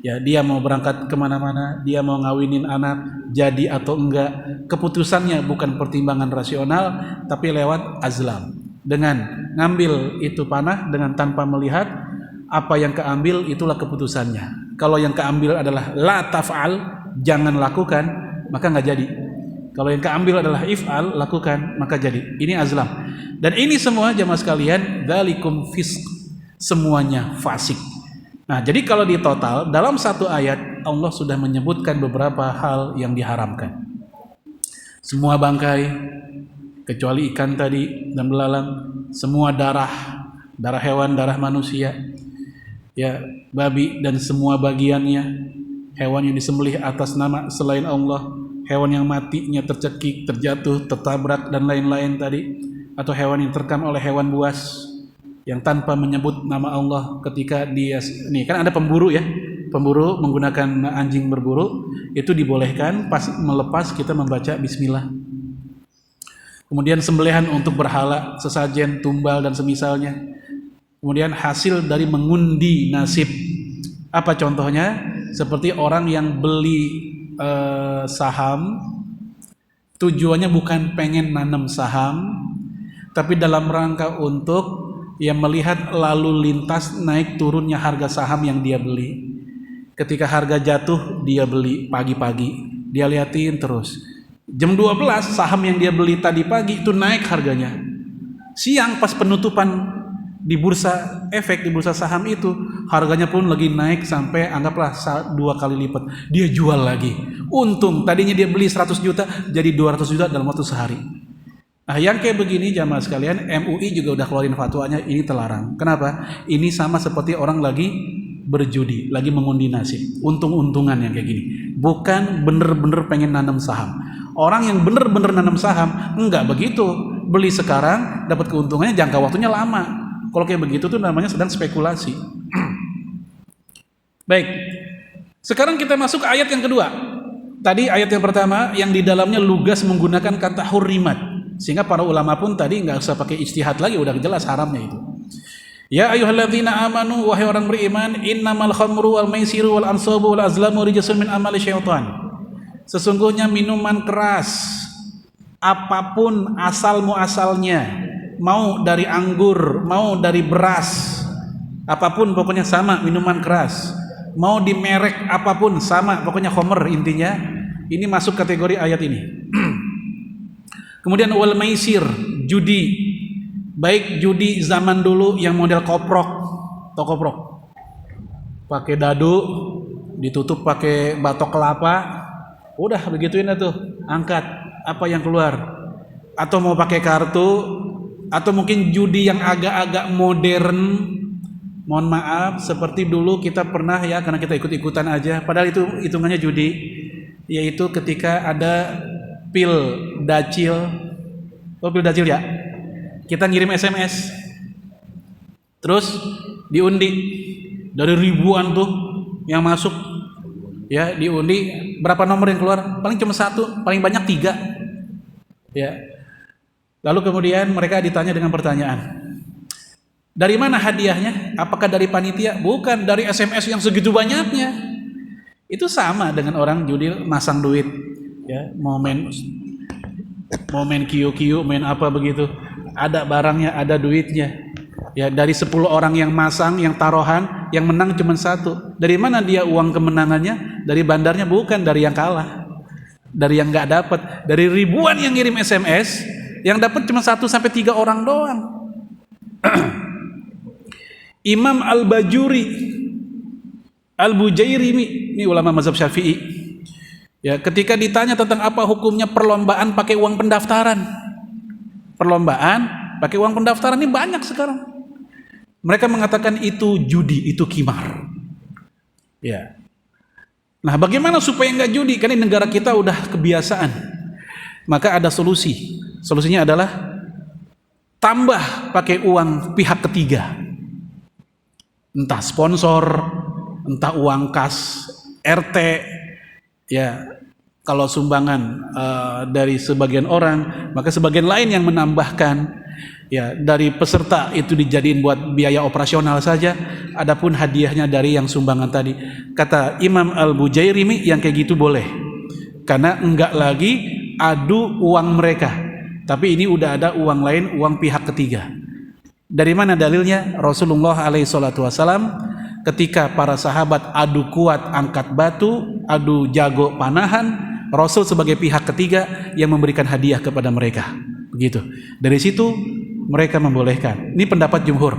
A: Ya dia mau berangkat kemana-mana, dia mau ngawinin anak, jadi atau enggak, keputusannya bukan pertimbangan rasional, tapi lewat azlam. Dengan ngambil itu panah dengan tanpa melihat apa yang keambil, itulah keputusannya. Kalau yang keambil adalah la taf'al, jangan lakukan, maka nggak jadi. Kalau yang keambil adalah if'al, lakukan, maka jadi. Ini azlam. Dan ini semua jamaah sekalian, dzalikum fisq, semuanya fasik. Nah, jadi kalau di total dalam satu ayat Allah sudah menyebutkan beberapa hal yang diharamkan. Semua bangkai kecuali ikan tadi dan belalang, semua darah hewan, darah manusia, ya, babi dan semua bagiannya, hewan yang disembelih atas nama selain Allah, hewan yang matinya tercekik, terjatuh, tertabrak dan lain-lain tadi, atau hewan yang terkam oleh hewan buas yang tanpa menyebut nama Allah ketika dia, nih kan ada pemburu ya, pemburu menggunakan anjing berburu, itu dibolehkan pas melepas kita membaca bismillah. Kemudian sembelihan untuk berhala, sesajen, tumbal dan semisalnya. Kemudian hasil dari mengundi nasib. Apa contohnya? Seperti orang yang beli saham, tujuannya bukan pengen nanam saham, tapi dalam rangka untuk melihat lalu lintas naik turunnya harga saham yang dia beli. Ketika harga jatuh, dia beli pagi-pagi, dia liatin terus. Jam 12 saham yang dia beli tadi pagi itu naik harganya. Siang pas penutupan di bursa efek, di bursa saham itu, harganya pun lagi naik sampai anggaplah 2 kali lipat. Dia jual lagi. Untung tadinya dia beli 100 juta jadi 200 juta dalam waktu sehari. Nah, yang kayak begini jamaah sekalian, MUI juga udah keluarin fatwanya, ini terlarang. Kenapa? Ini sama seperti orang lagi berjudi, lagi mengundi nasib, untung-untungan yang kayak gini. Bukan bener-bener pengen nanam saham. Orang yang bener-bener nanam saham, enggak begitu. Beli sekarang, dapat keuntungannya jangka waktunya lama. Kalau kayak begitu tuh namanya sedang spekulasi. Baik, sekarang kita masuk ke ayat yang kedua. Tadi ayat yang pertama yang di dalamnya lugas menggunakan kata hurrimat. Sehingga para ulama pun tadi nggak usah pakai ijtihad lagi, udah jelas haramnya itu. Ya ayyuhalladzina amanu, wahai orang beriman, innamal khamru wal maisiru wal ansabu wal azlamu rijsun min amali syaitan. Sesungguhnya minuman keras, apapun asal muasalnya, mau dari anggur, mau dari beras, apapun pokoknya sama minuman keras. Mau di merek apapun sama, pokoknya khamr intinya. Ini masuk kategori ayat ini. Kemudian wal maisir, judi, baik judi zaman dulu yang model koprok, pakai dadu, ditutup pakai batok kelapa, udah begituin tuh, angkat apa yang keluar, atau mau pakai kartu, atau mungkin judi yang agak-agak modern, mohon maaf, seperti dulu kita pernah ya, karena kita ikut-ikutan aja, padahal itu hitungannya judi, yaitu ketika ada pil dacil ya, kita ngirim SMS terus diundi dari ribuan tuh yang masuk ya, diundi berapa nomor yang keluar, paling cuma 1, paling banyak 3 ya. Lalu kemudian mereka ditanya dengan pertanyaan, dari mana hadiahnya? Apakah dari panitia? Bukan, dari SMS yang segitu banyaknya. Itu sama dengan orang judi masang duit ya, mau main kiu-kiu, main apa begitu, ada barangnya, ada duitnya ya. Dari 10 orang yang masang, yang taruhan, yang menang cuma 1. Dari mana dia uang kemenangannya? Dari bandarnya? Bukan, dari yang kalah, dari yang nggak dapat. Dari ribuan yang ngirim SMS, yang dapat cuma 1 sampai 3 orang doang. Imam Al-Bujairimi, ini ulama mazhab Syafi'i ya, ketika ditanya tentang apa hukumnya perlombaan pakai uang pendaftaran. Perlombaan pakai uang pendaftaran ini banyak sekarang. Mereka mengatakan itu judi, itu qimar. Ya. Nah, bagaimana supaya enggak judi? Karena negara kita udah kebiasaan. Maka ada solusi. Solusinya adalah tambah pakai uang pihak ketiga. Entah sponsor, entah uang kas RT. Ya, kalau sumbangan dari sebagian orang, maka sebagian lain yang menambahkan. Ya, dari peserta itu dijadiin buat biaya operasional saja. Adapun hadiahnya dari yang sumbangan tadi. Kata Imam Al-Bujairimi yang kayak gitu boleh. Karena enggak lagi adu uang mereka, tapi ini udah ada uang lain, uang pihak ketiga. Dari mana dalilnya? Rasulullah SAW ketika para sahabat adu kuat angkat batu, adu jago panahan, Rasul sebagai pihak ketiga yang memberikan hadiah kepada mereka. Begitu. Dari situ mereka membolehkan. Ini pendapat jumhur,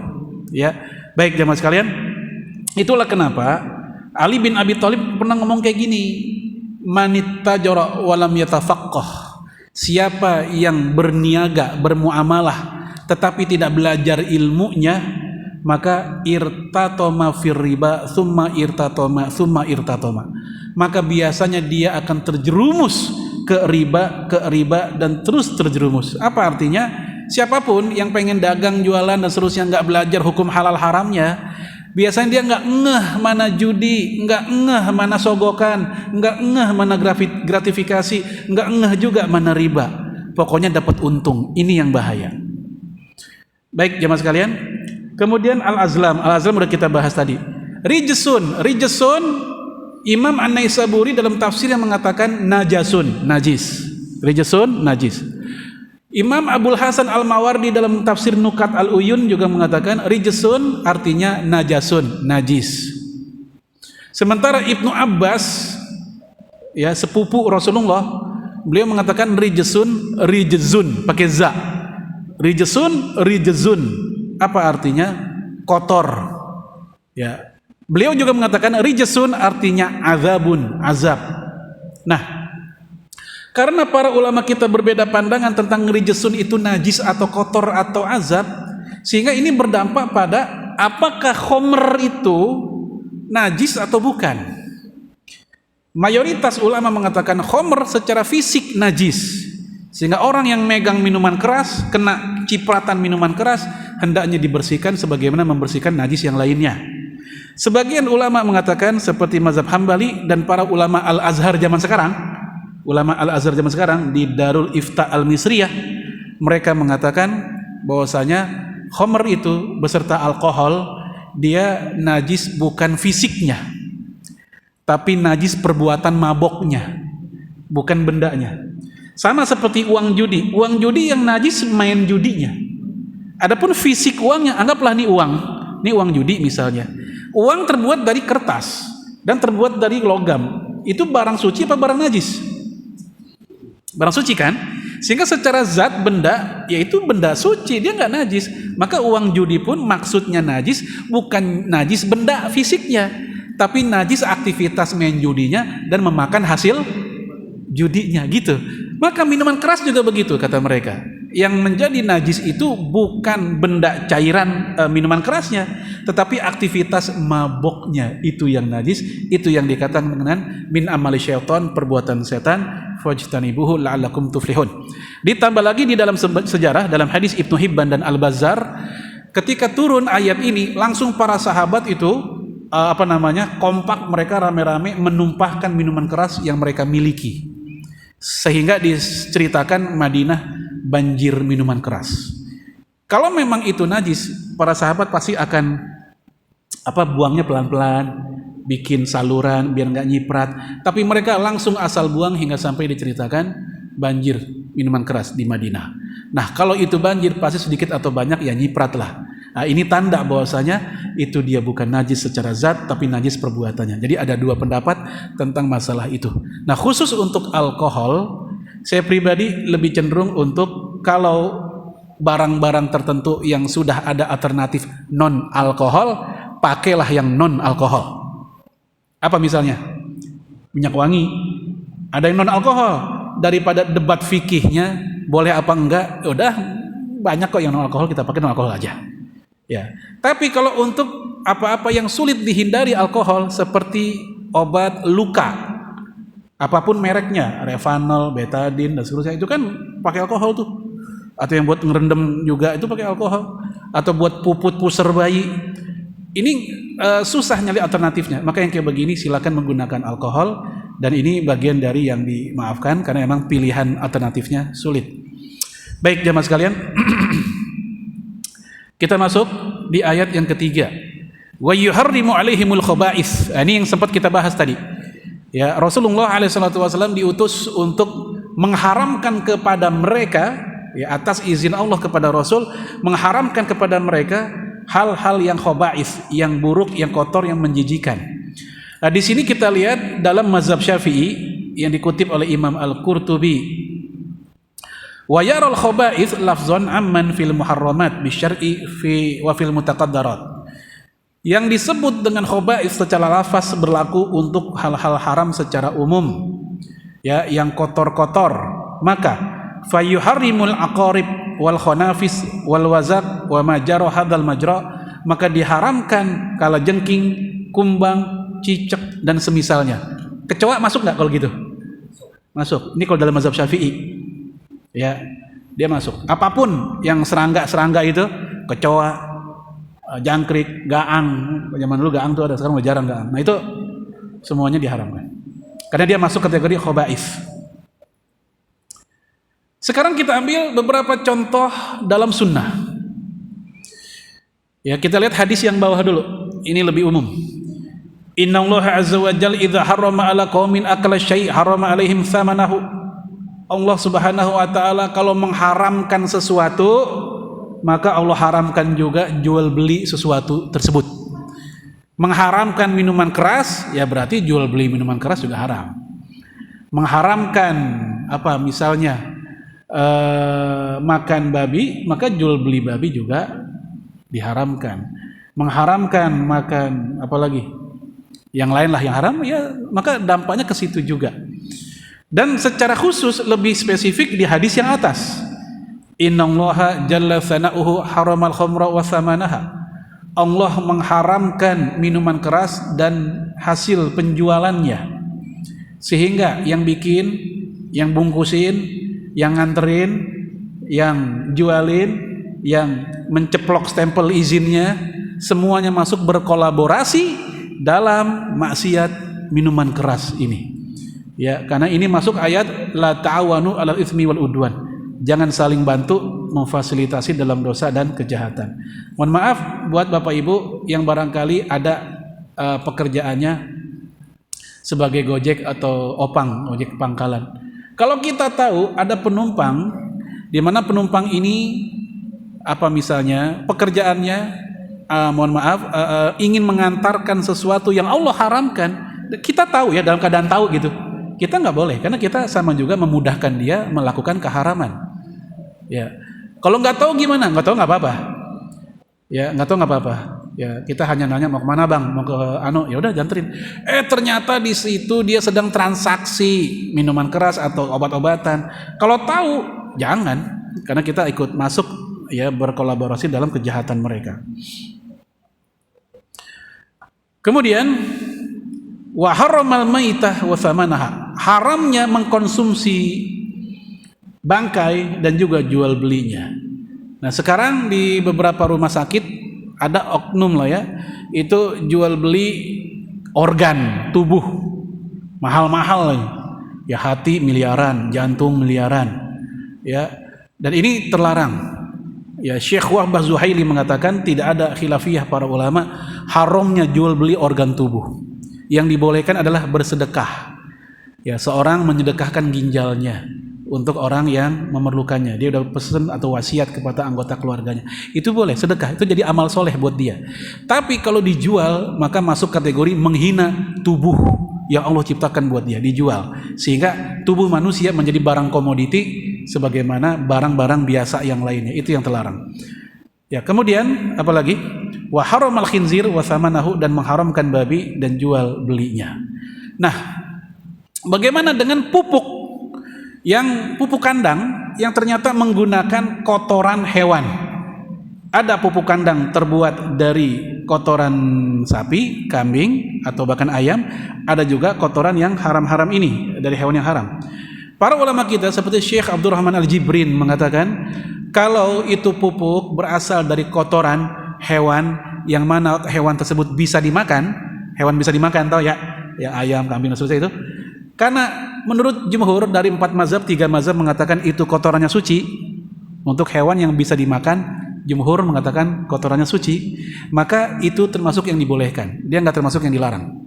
A: ya. Baik jamaah sekalian, itulah kenapa Ali bin Abi Thalib pernah ngomong kayak gini, manittajara walam yatafaqqah, siapa yang berniaga, bermuamalah tetapi tidak belajar ilmunya, maka irtatoma fir riba summa irtatoma, maka biasanya dia akan terjerumus ke riba dan terus terjerumus. Apa artinya? Siapapun yang pengen dagang, jualan dan seterusnya nggak belajar hukum halal haramnya, biasanya dia nggak ngeh mana judi, nggak ngeh mana sogokan, nggak ngeh mana gratifikasi, nggak ngeh juga mana riba. Pokoknya dapat untung. Ini yang bahaya. Baik jemaah sekalian, kemudian al-azlam udah kita bahas tadi. Rijsun, Imam An-Naisaburi dalam tafsir yang mengatakan najasun, najis. Rijsun, najis. Imam Abul Hasan Al-Mawardi dalam tafsir Nukat Al-Uyun juga mengatakan rijsun artinya najasun, najis. Sementara Ibnu Abbas, ya sepupu Rasulullah, beliau mengatakan rijzun pakai za. Rijzun apa artinya? Kotor. Ya. Beliau juga mengatakan rijzun artinya azab. Nah, karena para ulama kita berbeda pandangan tentang rijsun itu najis atau kotor atau azab, sehingga ini berdampak pada apakah khomer itu najis atau bukan. Mayoritas ulama mengatakan khomer secara fisik najis, sehingga orang yang megang minuman keras, kena cipratan minuman keras, hendaknya dibersihkan sebagaimana membersihkan najis yang lainnya. Sebagian ulama mengatakan seperti mazhab Hambali dan para ulama Al-Azhar zaman sekarang, di Darul Ifta Al-Misriyah, mereka mengatakan bahwasanya khamr itu beserta alkohol dia najis bukan fisiknya, tapi najis perbuatan maboknya, bukan bendanya. Sama seperti uang judi yang najis main judinya. Adapun fisik uangnya, anggaplah ini uang judi misalnya. Uang terbuat dari kertas dan terbuat dari logam. Itu barang suci apa barang najis? Barang suci kan? Sehingga secara zat benda, yaitu benda suci, dia nggak najis. Maka uang judi pun maksudnya najis, bukan najis benda fisiknya, tapi najis aktivitas main judinya dan memakan hasil judinya gitu. Maka minuman keras juga begitu kata mereka. Yang menjadi najis itu bukan benda cairan minuman kerasnya, tetapi aktivitas maboknya itu yang najis. Itu yang dikatakan dengan min amali syaitan, perbuatan setan, fajtanibuhu la'allakum tuflihun. Ditambah lagi di dalam sejarah, dalam hadis Ibnu Hibban dan Al-Bazzar, ketika turun ayat ini, langsung para sahabat itu kompak, mereka rame-rame menumpahkan minuman keras yang mereka miliki, sehingga diceritakan Madinah banjir minuman keras. Kalau memang itu najis, para sahabat pasti akan buangnya pelan-pelan, bikin saluran biar nggak nyiprat. Tapi mereka langsung asal buang hingga sampai diceritakan banjir minuman keras di Madinah. Nah, kalau itu banjir pasti sedikit atau banyak ya nyiprat lah. Nah, ini tanda bahwasanya itu dia bukan najis secara zat, tapi najis perbuatannya. Jadi ada dua pendapat tentang masalah itu. Nah, khusus untuk alkohol, saya pribadi lebih cenderung untuk kalau barang-barang tertentu yang sudah ada alternatif non-alkohol, pakailah yang non-alkohol. Apa misalnya? Minyak wangi, ada yang non-alkohol. Daripada debat fikihnya, boleh apa enggak, udah banyak kok yang non-alkohol, kita pakai non-alkohol aja. Ya. Tapi kalau untuk apa-apa yang sulit dihindari alkohol, seperti obat luka, apapun mereknya, Revanol, Betadine dan seterusnya, itu kan pakai alkohol tuh. Atau yang buat ngerendam juga itu pakai alkohol. Atau buat puput pusar bayi. Ini susah nyari alternatifnya. Maka yang kayak begini silakan menggunakan alkohol, dan ini bagian dari yang dimaafkan karena memang pilihan alternatifnya sulit. Baik jamaah sekalian, kita masuk di ayat yang ketiga. Wa yuharrimu alaihimul khaba'is. Ini yang sempat kita bahas tadi. Ya, Rasulullah SAW diutus untuk mengharamkan kepada mereka, ya, atas izin Allah kepada Rasul, mengharamkan kepada mereka hal-hal yang khaba'is, yang buruk, yang kotor, yang menjijikan. Nah, di sini kita lihat dalam mazhab Syafi'i yang dikutip oleh Imam Al-Qurtubi, wa yaral khaba'is lafzan amman fil muharramat bisyar'i fi wa fil mutaqaddarat. Yang disebut dengan khaba'ith secara lafaz berlaku untuk hal-hal haram secara umum, ya, yang kotor-kotor. Maka fayuharrimul aqarib wal khanafis wal wazaq wa ma jara hadzal majra, maka diharamkan kalajengking, kumbang, cicak dan semisalnya. Kecoa masuk nggak kalau gitu? Masuk. Ini kalau dalam mazhab Syafi'i, ya, dia masuk. Apapun yang serangga itu, kecoa, jangkrik, gaang. Zaman dulu gaang tuh ada, sekarang udah jarang gaang. Nah itu semuanya diharamkan karena dia masuk kategori khaba'ith. Sekarang kita ambil beberapa contoh dalam sunnah. Ya, kita lihat hadis yang bawah dulu. Ini lebih umum. Innallaha azza wa jalla idza harrama ala qaumin akala syai' harrama alaihim thamanahu. Allah Subhanahu wa taala kalau mengharamkan sesuatu, maka Allah haramkan juga jual beli sesuatu tersebut. Mengharamkan minuman keras, ya berarti jual beli minuman keras juga haram. Mengharamkan apa misalnya makan babi, maka jual beli babi juga diharamkan. Mengharamkan makan apa lagi? Yang lain lah yang haram, ya maka dampaknya ke situ juga. Dan secara khusus lebih spesifik di hadis yang atas. Innallaha jalla tsana'uhu haramal khamra wa thamanaha. Allah mengharamkan minuman keras dan hasil penjualannya. Sehingga yang bikin, yang bungkusin, yang nganterin, yang jualin, yang menceplok stempel izinnya, semuanya masuk berkolaborasi dalam maksiat minuman keras ini. Ya, karena ini masuk ayat la ta'awanu 'alal itsmi wal udwan. Jangan saling bantu memfasilitasi dalam dosa dan kejahatan. Mohon maaf buat Bapak Ibu yang barangkali ada pekerjaannya sebagai gojek atau opang, ojek pangkalan. Kalau kita tahu ada penumpang di mana penumpang ini apa misalnya pekerjaannya mohon maaf ingin mengantarkan sesuatu yang Allah haramkan, kita tahu ya, dalam keadaan tahu gitu, kita nggak boleh karena kita sama juga memudahkan dia melakukan keharaman. Ya, kalau nggak tahu gimana? Nggak tahu nggak apa-apa. Ya, nggak tahu nggak apa-apa. Ya, kita hanya nanya mau kemana bang? Mau ke ya udah janterin. Ternyata di situ dia sedang transaksi minuman keras atau obat-obatan. Kalau tahu jangan, karena kita ikut masuk ya berkolaborasi dalam kejahatan mereka. Kemudian wa harramal maitah wa thamanaha. Haramnya mengkonsumsi bangkai dan juga jual belinya. Nah, sekarang di beberapa rumah sakit ada oknum lah ya, itu jual beli organ tubuh mahal-mahal ya, hati miliaran, jantung miliaran ya, dan ini terlarang. Ya, Syekh Wahbah Zuhaili mengatakan tidak ada khilafiyah para ulama haramnya jual beli organ tubuh. Yang dibolehkan adalah bersedekah. Ya, seorang menyedekahkan ginjalnya untuk orang yang memerlukannya. Dia udah pesan atau wasiat kepada anggota keluarganya. Itu boleh, sedekah. Itu jadi amal soleh buat dia. Tapi kalau dijual, maka masuk kategori menghina tubuh yang Allah ciptakan buat dia, dijual. Sehingga tubuh manusia menjadi barang komoditi sebagaimana barang-barang biasa yang lainnya. Itu yang terlarang. Ya, kemudian apalagi? Wa haramal khinzir wa thamanahu, dan mengharamkan babi dan jual belinya. Nah, bagaimana dengan pupuk kandang yang ternyata menggunakan kotoran hewan? Ada pupuk kandang terbuat dari kotoran sapi, kambing, atau bahkan ayam. Ada juga kotoran yang haram-haram ini, dari hewan yang haram. Para ulama kita seperti Syekh Abdurrahman Al-Jibrin mengatakan, kalau itu pupuk berasal dari kotoran hewan yang mana hewan tersebut bisa dimakan, hewan bisa dimakan, tahu ya, ya ayam, kambing dan sebagainya itu. Karena menurut jumhur dari 4 mazhab, 3 mazhab mengatakan itu kotorannya suci. Untuk hewan yang bisa dimakan, jumhur mengatakan kotorannya suci, maka itu termasuk yang dibolehkan. Dia nggak termasuk yang dilarang.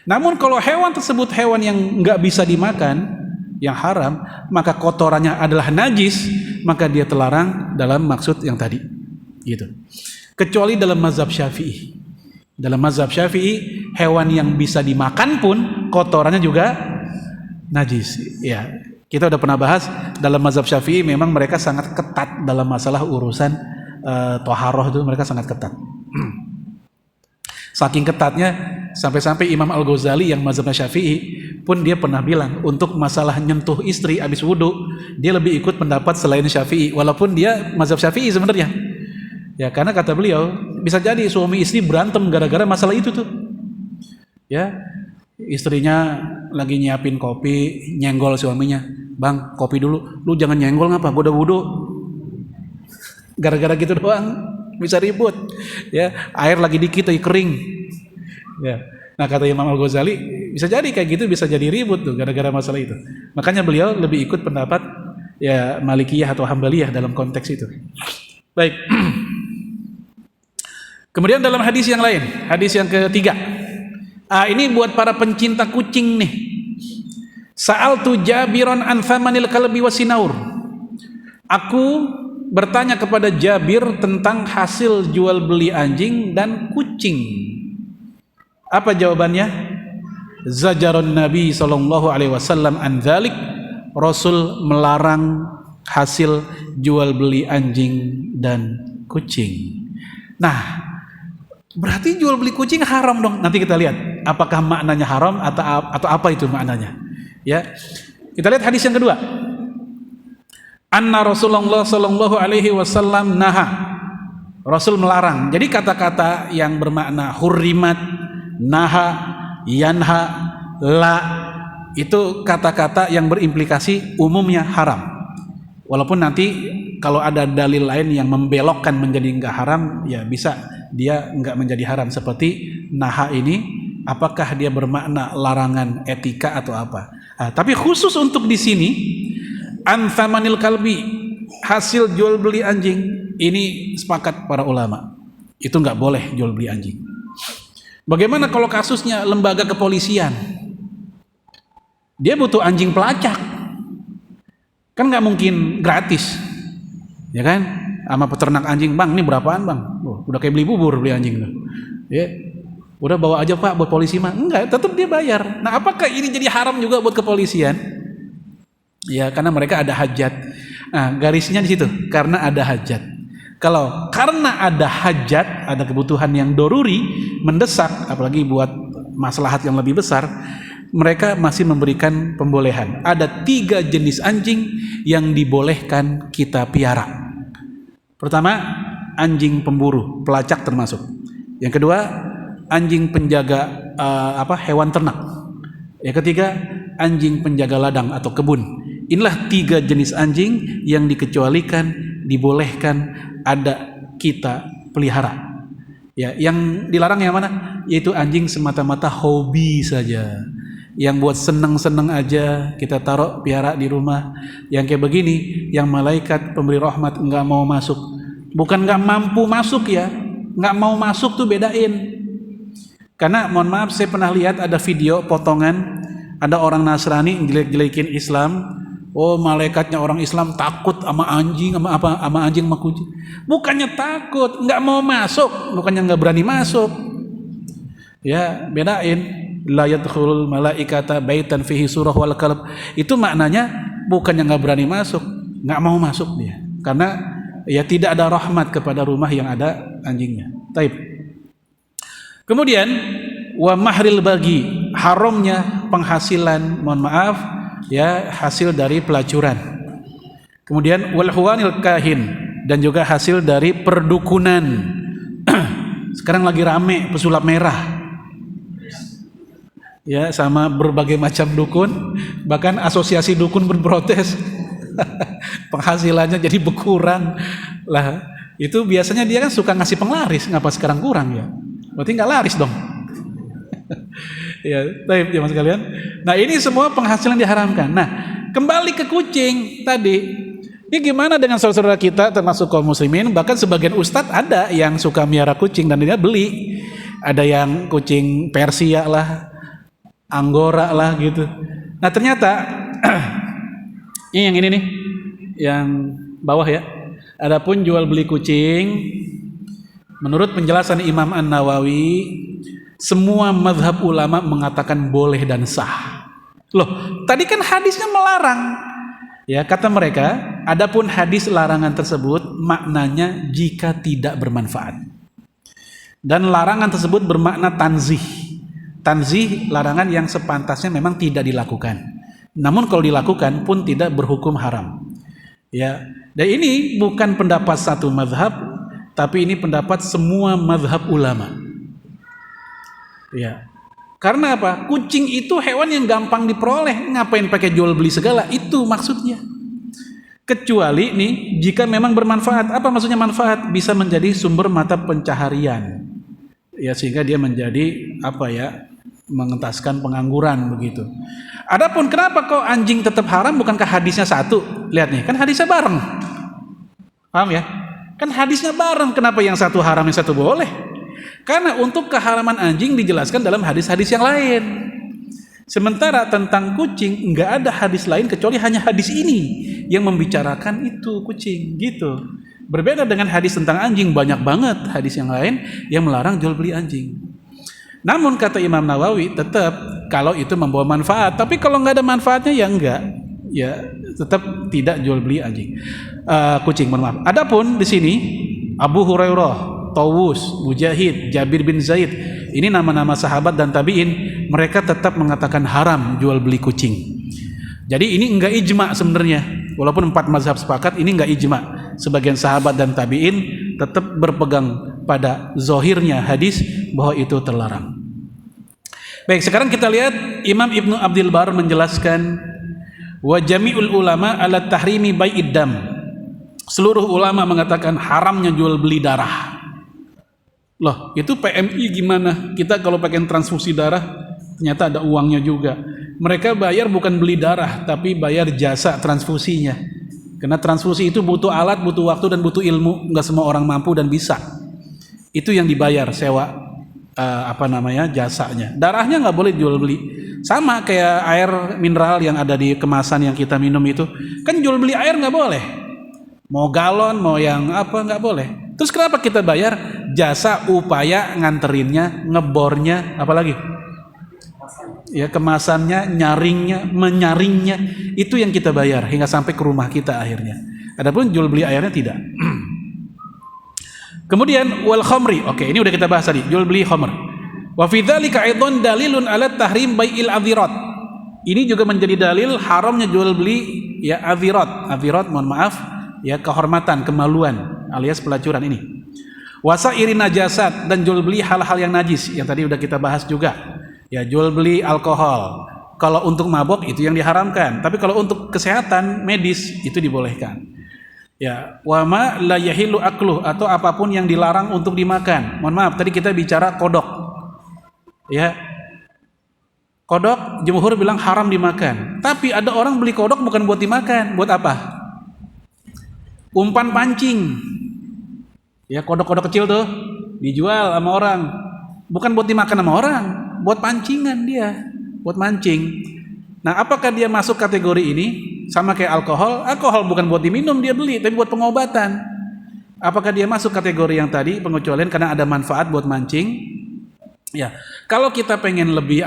A: Namun kalau hewan tersebut hewan yang nggak bisa dimakan, yang haram, maka kotorannya adalah najis, maka dia terlarang dalam maksud yang tadi. Gitu. Kecuali dalam mazhab Syafi'i. Dalam mazhab Syafi'i, hewan yang bisa dimakan pun kotorannya juga najis. Ya, kita udah pernah bahas dalam mazhab Syafi'i memang mereka sangat ketat dalam masalah urusan thaharah itu, mereka sangat ketat. Saking ketatnya sampai-sampai Imam Al-Ghazali yang mazhabnya Syafi'i pun dia pernah bilang untuk masalah nyentuh istri habis wudu dia lebih ikut pendapat selain Syafi'i walaupun dia mazhab Syafi'i sebenarnya. Ya karena kata beliau bisa jadi suami istri berantem gara-gara masalah itu tuh. Ya istrinya lagi nyiapin kopi nyenggol suaminya, "Bang, kopi dulu." "Lu jangan nyenggol ngapa? Gua udah wudu." Gara-gara gitu doang bisa ribut. Ya, air lagi dikit lagi kering. Ya. Nah, kata Imam Al-Ghazali, bisa jadi kayak gitu bisa jadi ribut tuh gara-gara masalah itu. Makanya beliau lebih ikut pendapat ya Malikiyah atau Hambaliyah dalam konteks itu. Baik. Kemudian dalam hadis yang lain, hadis yang ketiga. Ini buat para pencinta kucing nih. Sa'altu Jabiran an thamanil kalbi wasinaur. Aku bertanya kepada Jabir tentang hasil jual beli anjing dan kucing. Apa jawabannya? Zajaron Nabi sallallahu alaihi wasallam an dzalik. Rasul melarang hasil jual beli anjing dan kucing. Nah, berarti jual beli kucing haram dong. Nanti kita lihat apakah maknanya haram atau apa itu maknanya. Ya. Kita lihat hadis yang kedua. Anna Rasulullah sallallahu alaihi wasallam naha. Rasul melarang. Jadi kata-kata yang bermakna hurrimat, naha, yanha, la itu kata-kata yang berimplikasi umumnya haram. Walaupun nanti kalau ada dalil lain yang membelokkan menjadi enggak haram, ya bisa dia enggak menjadi haram. Seperti naha ini, apakah dia bermakna larangan etika atau apa? Tapi khusus untuk di sini, an thamanil kalbi, hasil jual beli anjing, ini sepakat para ulama. Itu enggak boleh jual beli anjing. Bagaimana kalau kasusnya lembaga kepolisian? Dia butuh anjing pelacak. Kan nggak mungkin gratis, ya kan? Sama peternak anjing, "Bang, ini berapaan, Bang?" Udah kayak beli bubur beli anjing tuh. Ya, udah bawa aja Pak buat polisi mah. Enggak, tetap dia bayar. Nah, apakah ini jadi haram juga buat kepolisian? Ya, karena mereka ada hajat. Nah, garisnya di situ, karena ada hajat. Kalau karena ada hajat, ada kebutuhan yang doruri, mendesak, apalagi buat maslahat yang lebih besar, mereka masih memberikan pembolehan. Ada 3 jenis anjing yang dibolehkan kita piara. Pertama, anjing pemburu, pelacak termasuk. Yang kedua, anjing penjaga hewan ternak. Yang ketiga, anjing penjaga ladang atau kebun. Inilah 3 jenis anjing yang dikecualikan, dibolehkan ada kita pelihara. Ya, yang dilarang yang mana? Yaitu anjing semata-mata hobi saja. Yang buat seneng-seneng aja kita taruh piara di rumah. Yang kayak begini, yang malaikat pemberi rahmat enggak mau masuk. Bukan enggak mampu masuk ya, enggak mau masuk tuh bedain. Karena mohon maaf, saya pernah lihat ada video potongan, ada orang Nasrani jelek-jelekin Islam. Oh, malaikatnya orang Islam takut sama anjing, sama anjing sama kucing. Bukannya takut, enggak mau masuk, bukannya enggak berani masuk. Ya, bedain. La yadkhulul malaikata baitan fihi surah wal kalb. Itu maknanya bukannya enggak berani masuk, enggak mau masuk dia. Karena ya tidak ada rahmat kepada rumah yang ada anjingnya. Taib. Kemudian wa mahril bagi, haramnya penghasilan, mohon maaf ya, hasil dari pelacuran. Kemudian wal huwanil kahin, dan juga hasil dari perdukunan. Sekarang lagi rame pesulap merah. Ya, sama berbagai macam dukun, bahkan asosiasi dukun berprotes. Penghasilannya jadi berkurang. Lah, itu biasanya dia kan suka ngasih penglaris, ngapa sekarang kurang ya? Berarti nggak laris dong. Ya, baik teman sekalian. Nah, ini semua penghasilan diharamkan. Nah, kembali ke kucing tadi. Ini gimana dengan saudara kita termasuk kaum muslimin? Bahkan sebagian ustadz ada yang suka miara kucing dan dia beli. Ada yang kucing Persia lah, Anggora lah gitu. Nah, ternyata ini yang ini nih, yang bawah ya. Adapun jual beli kucing, menurut penjelasan Imam An-Nawawi, semua mazhab ulama mengatakan boleh dan sah. Loh, tadi kan hadisnya melarang. Ya, kata mereka, adapun hadis larangan tersebut maknanya jika tidak bermanfaat. Dan larangan tersebut bermakna tanzih. Tanzih, larangan yang sepantasnya memang tidak dilakukan. Namun kalau dilakukan pun tidak berhukum haram. Ya, dan ini bukan pendapat satu mazhab, tapi ini pendapat semua mazhab ulama. Ya. Karena apa? Kucing itu hewan yang gampang diperoleh, ngapain pakai jual beli segala? Itu maksudnya. Kecuali nih jika memang bermanfaat. Apa maksudnya manfaat? Bisa menjadi sumber mata pencaharian. Ya, sehingga dia menjadi apa ya? Mengentaskan pengangguran begitu. Adapun kenapa kok anjing tetap haram, bukankah hadisnya satu? Lihat nih, kan hadisnya bareng. Paham ya? Kan hadisnya bareng, kenapa yang satu haram yang satu boleh? Karena untuk keharaman anjing dijelaskan dalam hadis-hadis yang lain. Sementara tentang kucing nggak ada hadis lain kecuali hanya hadis ini yang membicarakan itu kucing gitu. Berbeda dengan hadis tentang anjing, banyak banget hadis yang lain yang melarang jual beli anjing. Namun kata Imam Nawawi tetap kalau itu membawa manfaat, tapi kalau nggak ada manfaatnya ya enggak, ya tetap tidak jual beli anjing, kucing. Mohon maaf. Adapun di sini Abu Hurairah, Tawus, Mujahid, Jabir bin Zaid, ini nama-nama sahabat dan tabiin, mereka tetap mengatakan haram jual beli kucing. Jadi ini enggak ijma sebenarnya, walaupun 4 mazhab sepakat, ini enggak ijma. Sebagian sahabat dan tabiin tetap berpegang pada zahirnya hadis bahwa itu terlarang. Baik, sekarang kita lihat Imam Ibnu Abdul Bar menjelaskan wa jami'ul ulama ala tahrimi bai'id dam. Seluruh ulama mengatakan haramnya jual beli darah. Loh, itu PMI gimana? Kita kalau pakai transfusi darah ternyata ada uangnya juga. Mereka bayar bukan beli darah, tapi bayar jasa transfusinya. Karena transfusi itu butuh alat, butuh waktu dan butuh ilmu. Enggak semua orang mampu dan bisa. Itu yang dibayar sewa jasanya. Darahnya nggak boleh jual beli. Sama kayak air mineral yang ada di kemasan yang kita minum itu, kan jual beli air nggak boleh. Mau galon, mau yang apa nggak boleh. Terus kenapa kita bayar jasa upaya nganterinnya, ngebornya, apalagi? Ya kemasannya, nyaringnya, menyaringnya, itu yang kita bayar hingga sampai ke rumah kita akhirnya. Adapun jual beli airnya tidak. Kemudian wal khamri. Oke, ini udah kita bahas tadi, jual beli khamr. Wa fi dzalika aidan dalilun ala tahrim bai'il adhirat. Ini juga menjadi dalil haramnya jual beli ya adhirat. Adhirat, mohon maaf, ya kehormatan, kemaluan alias pelacuran ini. Wasairi najasat, dan jual beli hal-hal yang najis yang tadi udah kita bahas juga. Ya, jual beli alkohol. Kalau untuk mabok itu yang diharamkan, tapi kalau untuk kesehatan medis itu dibolehkan. Ya, wama la yahilu akluh, atau apapun yang dilarang untuk dimakan. Mohon maaf, tadi kita bicara kodok. Ya. Kodok jumhur bilang haram dimakan. Tapi ada orang beli kodok bukan buat dimakan, buat apa? Umpan pancing. Ya, kodok-kodok kecil tuh dijual sama orang. Bukan buat dimakan sama orang, buat pancingan dia, buat mancing. Nah, apakah dia masuk kategori ini? Sama kayak alkohol. Alkohol bukan buat diminum, dia beli, tapi buat pengobatan. Apakah dia masuk kategori yang tadi, pengecualian karena ada manfaat buat mancing? Ya, kalau kita pengen lebih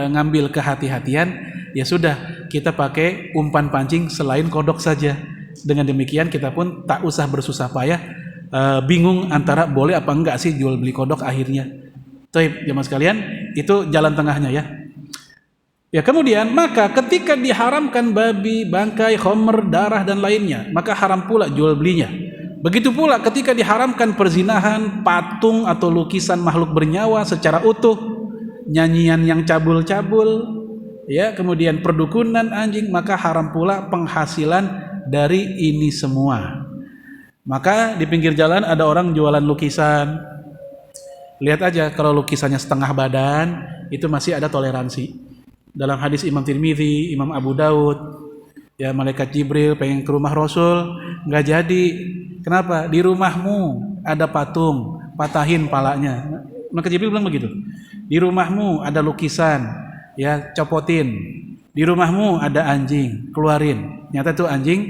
A: ngambil kehati-hatian, ya sudah, kita pakai umpan pancing selain kodok saja. Dengan demikian kita pun tak usah bersusah payah bingung antara boleh apa enggak sih jual beli kodok akhirnya. Baik, jemaah sekalian, itu jalan tengahnya ya. Ya, kemudian maka ketika diharamkan babi, bangkai, khamr, darah dan lainnya, maka haram pula jual belinya. Begitu pula ketika diharamkan perzinahan, patung atau lukisan makhluk bernyawa secara utuh, nyanyian yang cabul-cabul, ya, kemudian perdukunan anjing, maka haram pula penghasilan dari ini semua. Maka di pinggir jalan ada orang jualan lukisan. Lihat aja, kalau lukisannya setengah badan itu masih ada toleransi. Dalam hadis Imam Tirmidzi, Imam Abu Daud, ya, malaikat Jibril pengen ke rumah Rasul, nggak jadi. Kenapa? Di rumahmu ada patung, patahin palanya. Malaikat Jibril bilang begitu. Di rumahmu ada lukisan, ya, copotin. Di rumahmu ada anjing, keluarin. Nyata itu anjing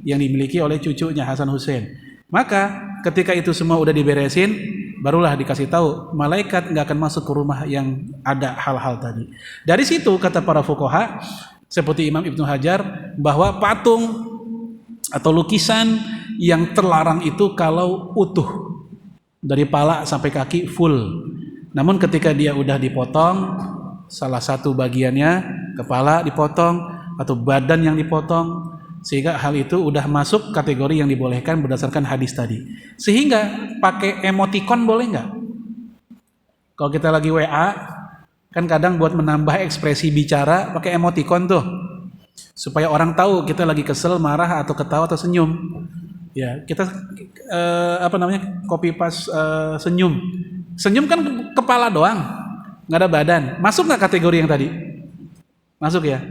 A: yang dimiliki oleh cucunya Hasan Hussein. Maka ketika itu semua udah diberesin, barulah dikasih tahu malaikat nggak akan masuk ke rumah yang ada hal-hal tadi. Dari situ kata para fuqaha seperti Imam Ibnu Hajar bahwa patung atau lukisan yang terlarang itu kalau utuh. dari pala sampai kaki full. Namun ketika dia udah dipotong, salah satu bagiannya, kepala dipotong atau badan yang dipotong, sehingga hal itu udah masuk kategori yang dibolehkan berdasarkan hadis tadi. Sehingga pakai emoticon boleh nggak? Kalau kita lagi WA, kan kadang buat menambah ekspresi bicara pakai emoticon tuh, supaya orang tahu kita lagi kesel, marah atau ketawa atau senyum. Ya, kita copy paste senyum. Senyum kan kepala doang, nggak ada badan. Masuk nggak kategori yang tadi? Masuk ya?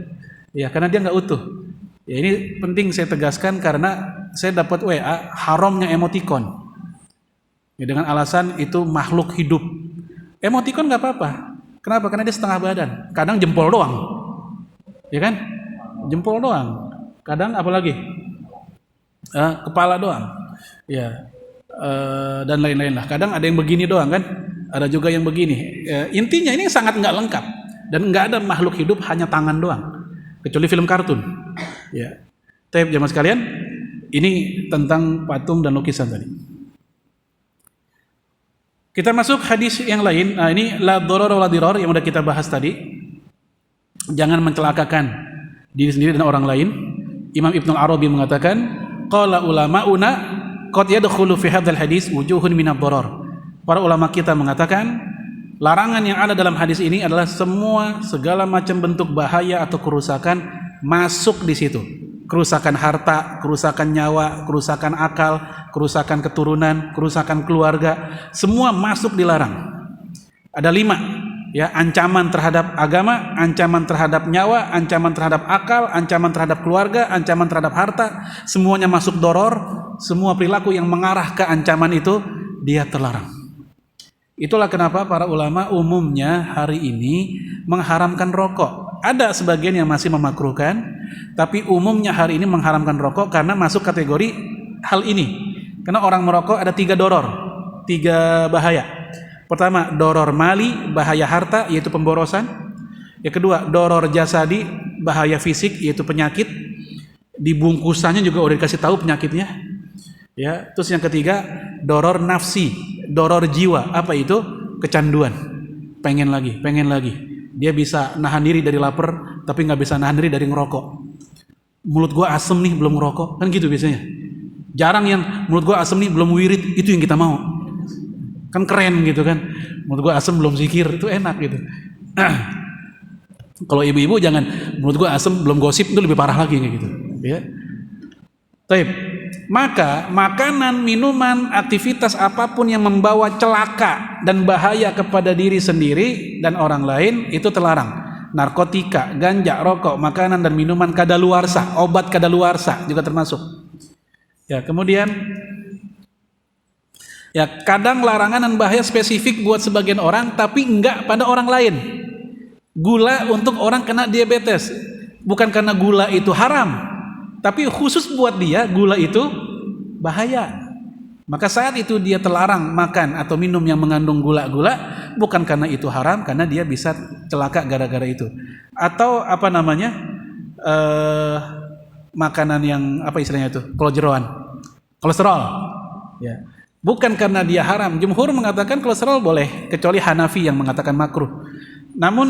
A: Ya, karena dia nggak utuh. Ya, ini penting saya tegaskan karena saya dapat WA haramnya emoticon. Ya, dengan alasan itu makhluk hidup. Emoticon nggak apa-apa. Kenapa? Karena dia setengah badan. Kadang jempol doang, ya kan? Jempol doang. Kadang apalagi kepala doang. Ya. Dan lain-lain lah. Kadang ada yang begini doang kan, ada juga yang begini. Intinya ini sangat nggak lengkap dan nggak ada makhluk hidup, hanya tangan doang, kecuali film kartun. Ya, tapi jamaah sekalian, ini tentang patung dan lukisan tadi. Kita masuk hadis yang lain. Nah, ini la dharar wa la dirar yang udah kita bahas tadi. Jangan mencelakakan diri sendiri dan orang lain. Imam Ibnu Arabi mengatakan, qala ulama'una qad yadkhulu fi hadzal hadis wujuhun minad dharar. Para ulama kita mengatakan larangan yang ada dalam hadis ini adalah segala macam bentuk bahaya atau kerusakan masuk di situ. Kerusakan harta, kerusakan nyawa, kerusakan akal, kerusakan keturunan, kerusakan keluarga, semua masuk dilarang. Ada 5, ya, ancaman terhadap agama, ancaman terhadap nyawa, ancaman terhadap akal, ancaman terhadap keluarga, ancaman terhadap harta, semuanya masuk doror. Semua perilaku yang mengarah ke ancaman itu dia terlarang. Itulah kenapa para ulama umumnya hari ini mengharamkan rokok. Ada sebagian yang masih memakruhkan, tapi umumnya hari ini mengharamkan rokok karena masuk kategori hal ini. Karena orang merokok ada 3 doror, 3 bahaya. Pertama, doror mali, bahaya harta, yaitu pemborosan. Yang kedua, doror jasadi, bahaya fisik, yaitu penyakit. Di bungkusannya juga udah dikasih tahu penyakitnya. Ya, terus yang ketiga, doror nafsi, doror jiwa. Apa itu? Kecanduan. Pengen lagi. Dia bisa nahan diri dari lapar, tapi nggak bisa nahan diri dari ngerokok. Mulut gua asem nih, belum ngerokok, kan gitu biasanya. Jarang yang mulut gua asem nih, belum wirid, itu yang kita mau. Kan keren gitu kan. Mulut gua asem belum zikir, itu enak gitu. Kalau ibu-ibu jangan mulut gua asem belum gosip, itu lebih parah lagi kayak gitu. Ya. Taib. Maka makanan, minuman, aktivitas apapun yang membawa celaka dan bahaya kepada diri sendiri dan orang lain itu terlarang. Narkotika, ganja, rokok, makanan dan minuman kadaluarsa, obat kadaluarsa juga termasuk. Ya, kemudian ya kadang larangan dan bahaya spesifik buat sebagian orang tapi enggak pada orang lain. Gula untuk orang kena diabetes, bukan karena gula itu haram, tapi khusus buat dia gula itu bahaya. Maka saat itu dia terlarang makan atau minum yang mengandung gula-gula, bukan karena itu haram, karena dia bisa celaka gara-gara itu. Atau makanan yang apa istilahnya itu? Kolesterol. Ya. Bukan karena dia haram. Jumhur mengatakan kolesterol boleh, kecuali Hanafi yang mengatakan makruh. Namun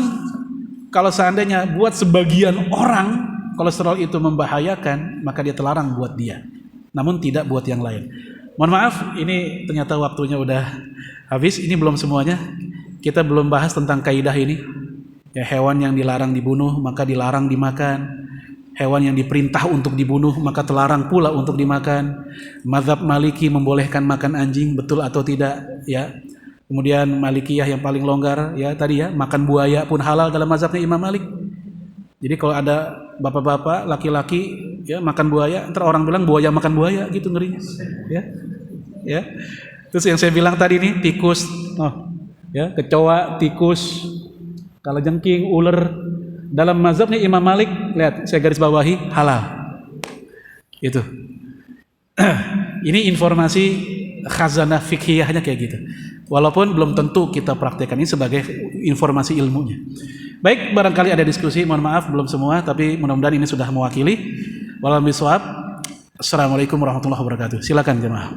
A: kalau seandainya buat sebagian orang kolesterol itu membahayakan, maka dia terlarang buat dia. Namun tidak buat yang lain. Mohon maaf, ini ternyata waktunya udah habis. Ini belum semuanya. Kita belum bahas tentang kaidah ini. Ya, hewan yang dilarang dibunuh maka dilarang dimakan. Hewan yang diperintah untuk dibunuh maka terlarang pula untuk dimakan. Mazhab Maliki membolehkan makan anjing, betul atau tidak? Ya. Kemudian Malikiyah yang paling longgar, ya tadi ya, makan buaya pun halal dalam mazhabnya Imam Malik. Jadi kalau ada bapak-bapak, laki-laki ya makan buaya, ntar orang bilang buaya makan buaya gitu ngerinya. Ya. Terus yang saya bilang tadi nih, tikus, ya, kecoa, tikus, kalajengking, ular, dalam mazhabnya Imam Malik, lihat saya garis bawahi halal. Itu. Ini informasi khazanah fikhiyahnya kayak gitu. Walaupun belum tentu kita praktekkan, ini sebagai informasi ilmunya. Baik, barangkali ada diskusi, mohon maaf belum semua, tapi mudah-mudahan ini sudah mewakili. Wallahualam bishawab. Assalamualaikum warahmatullahi wabarakatuh. Silakan jemaah.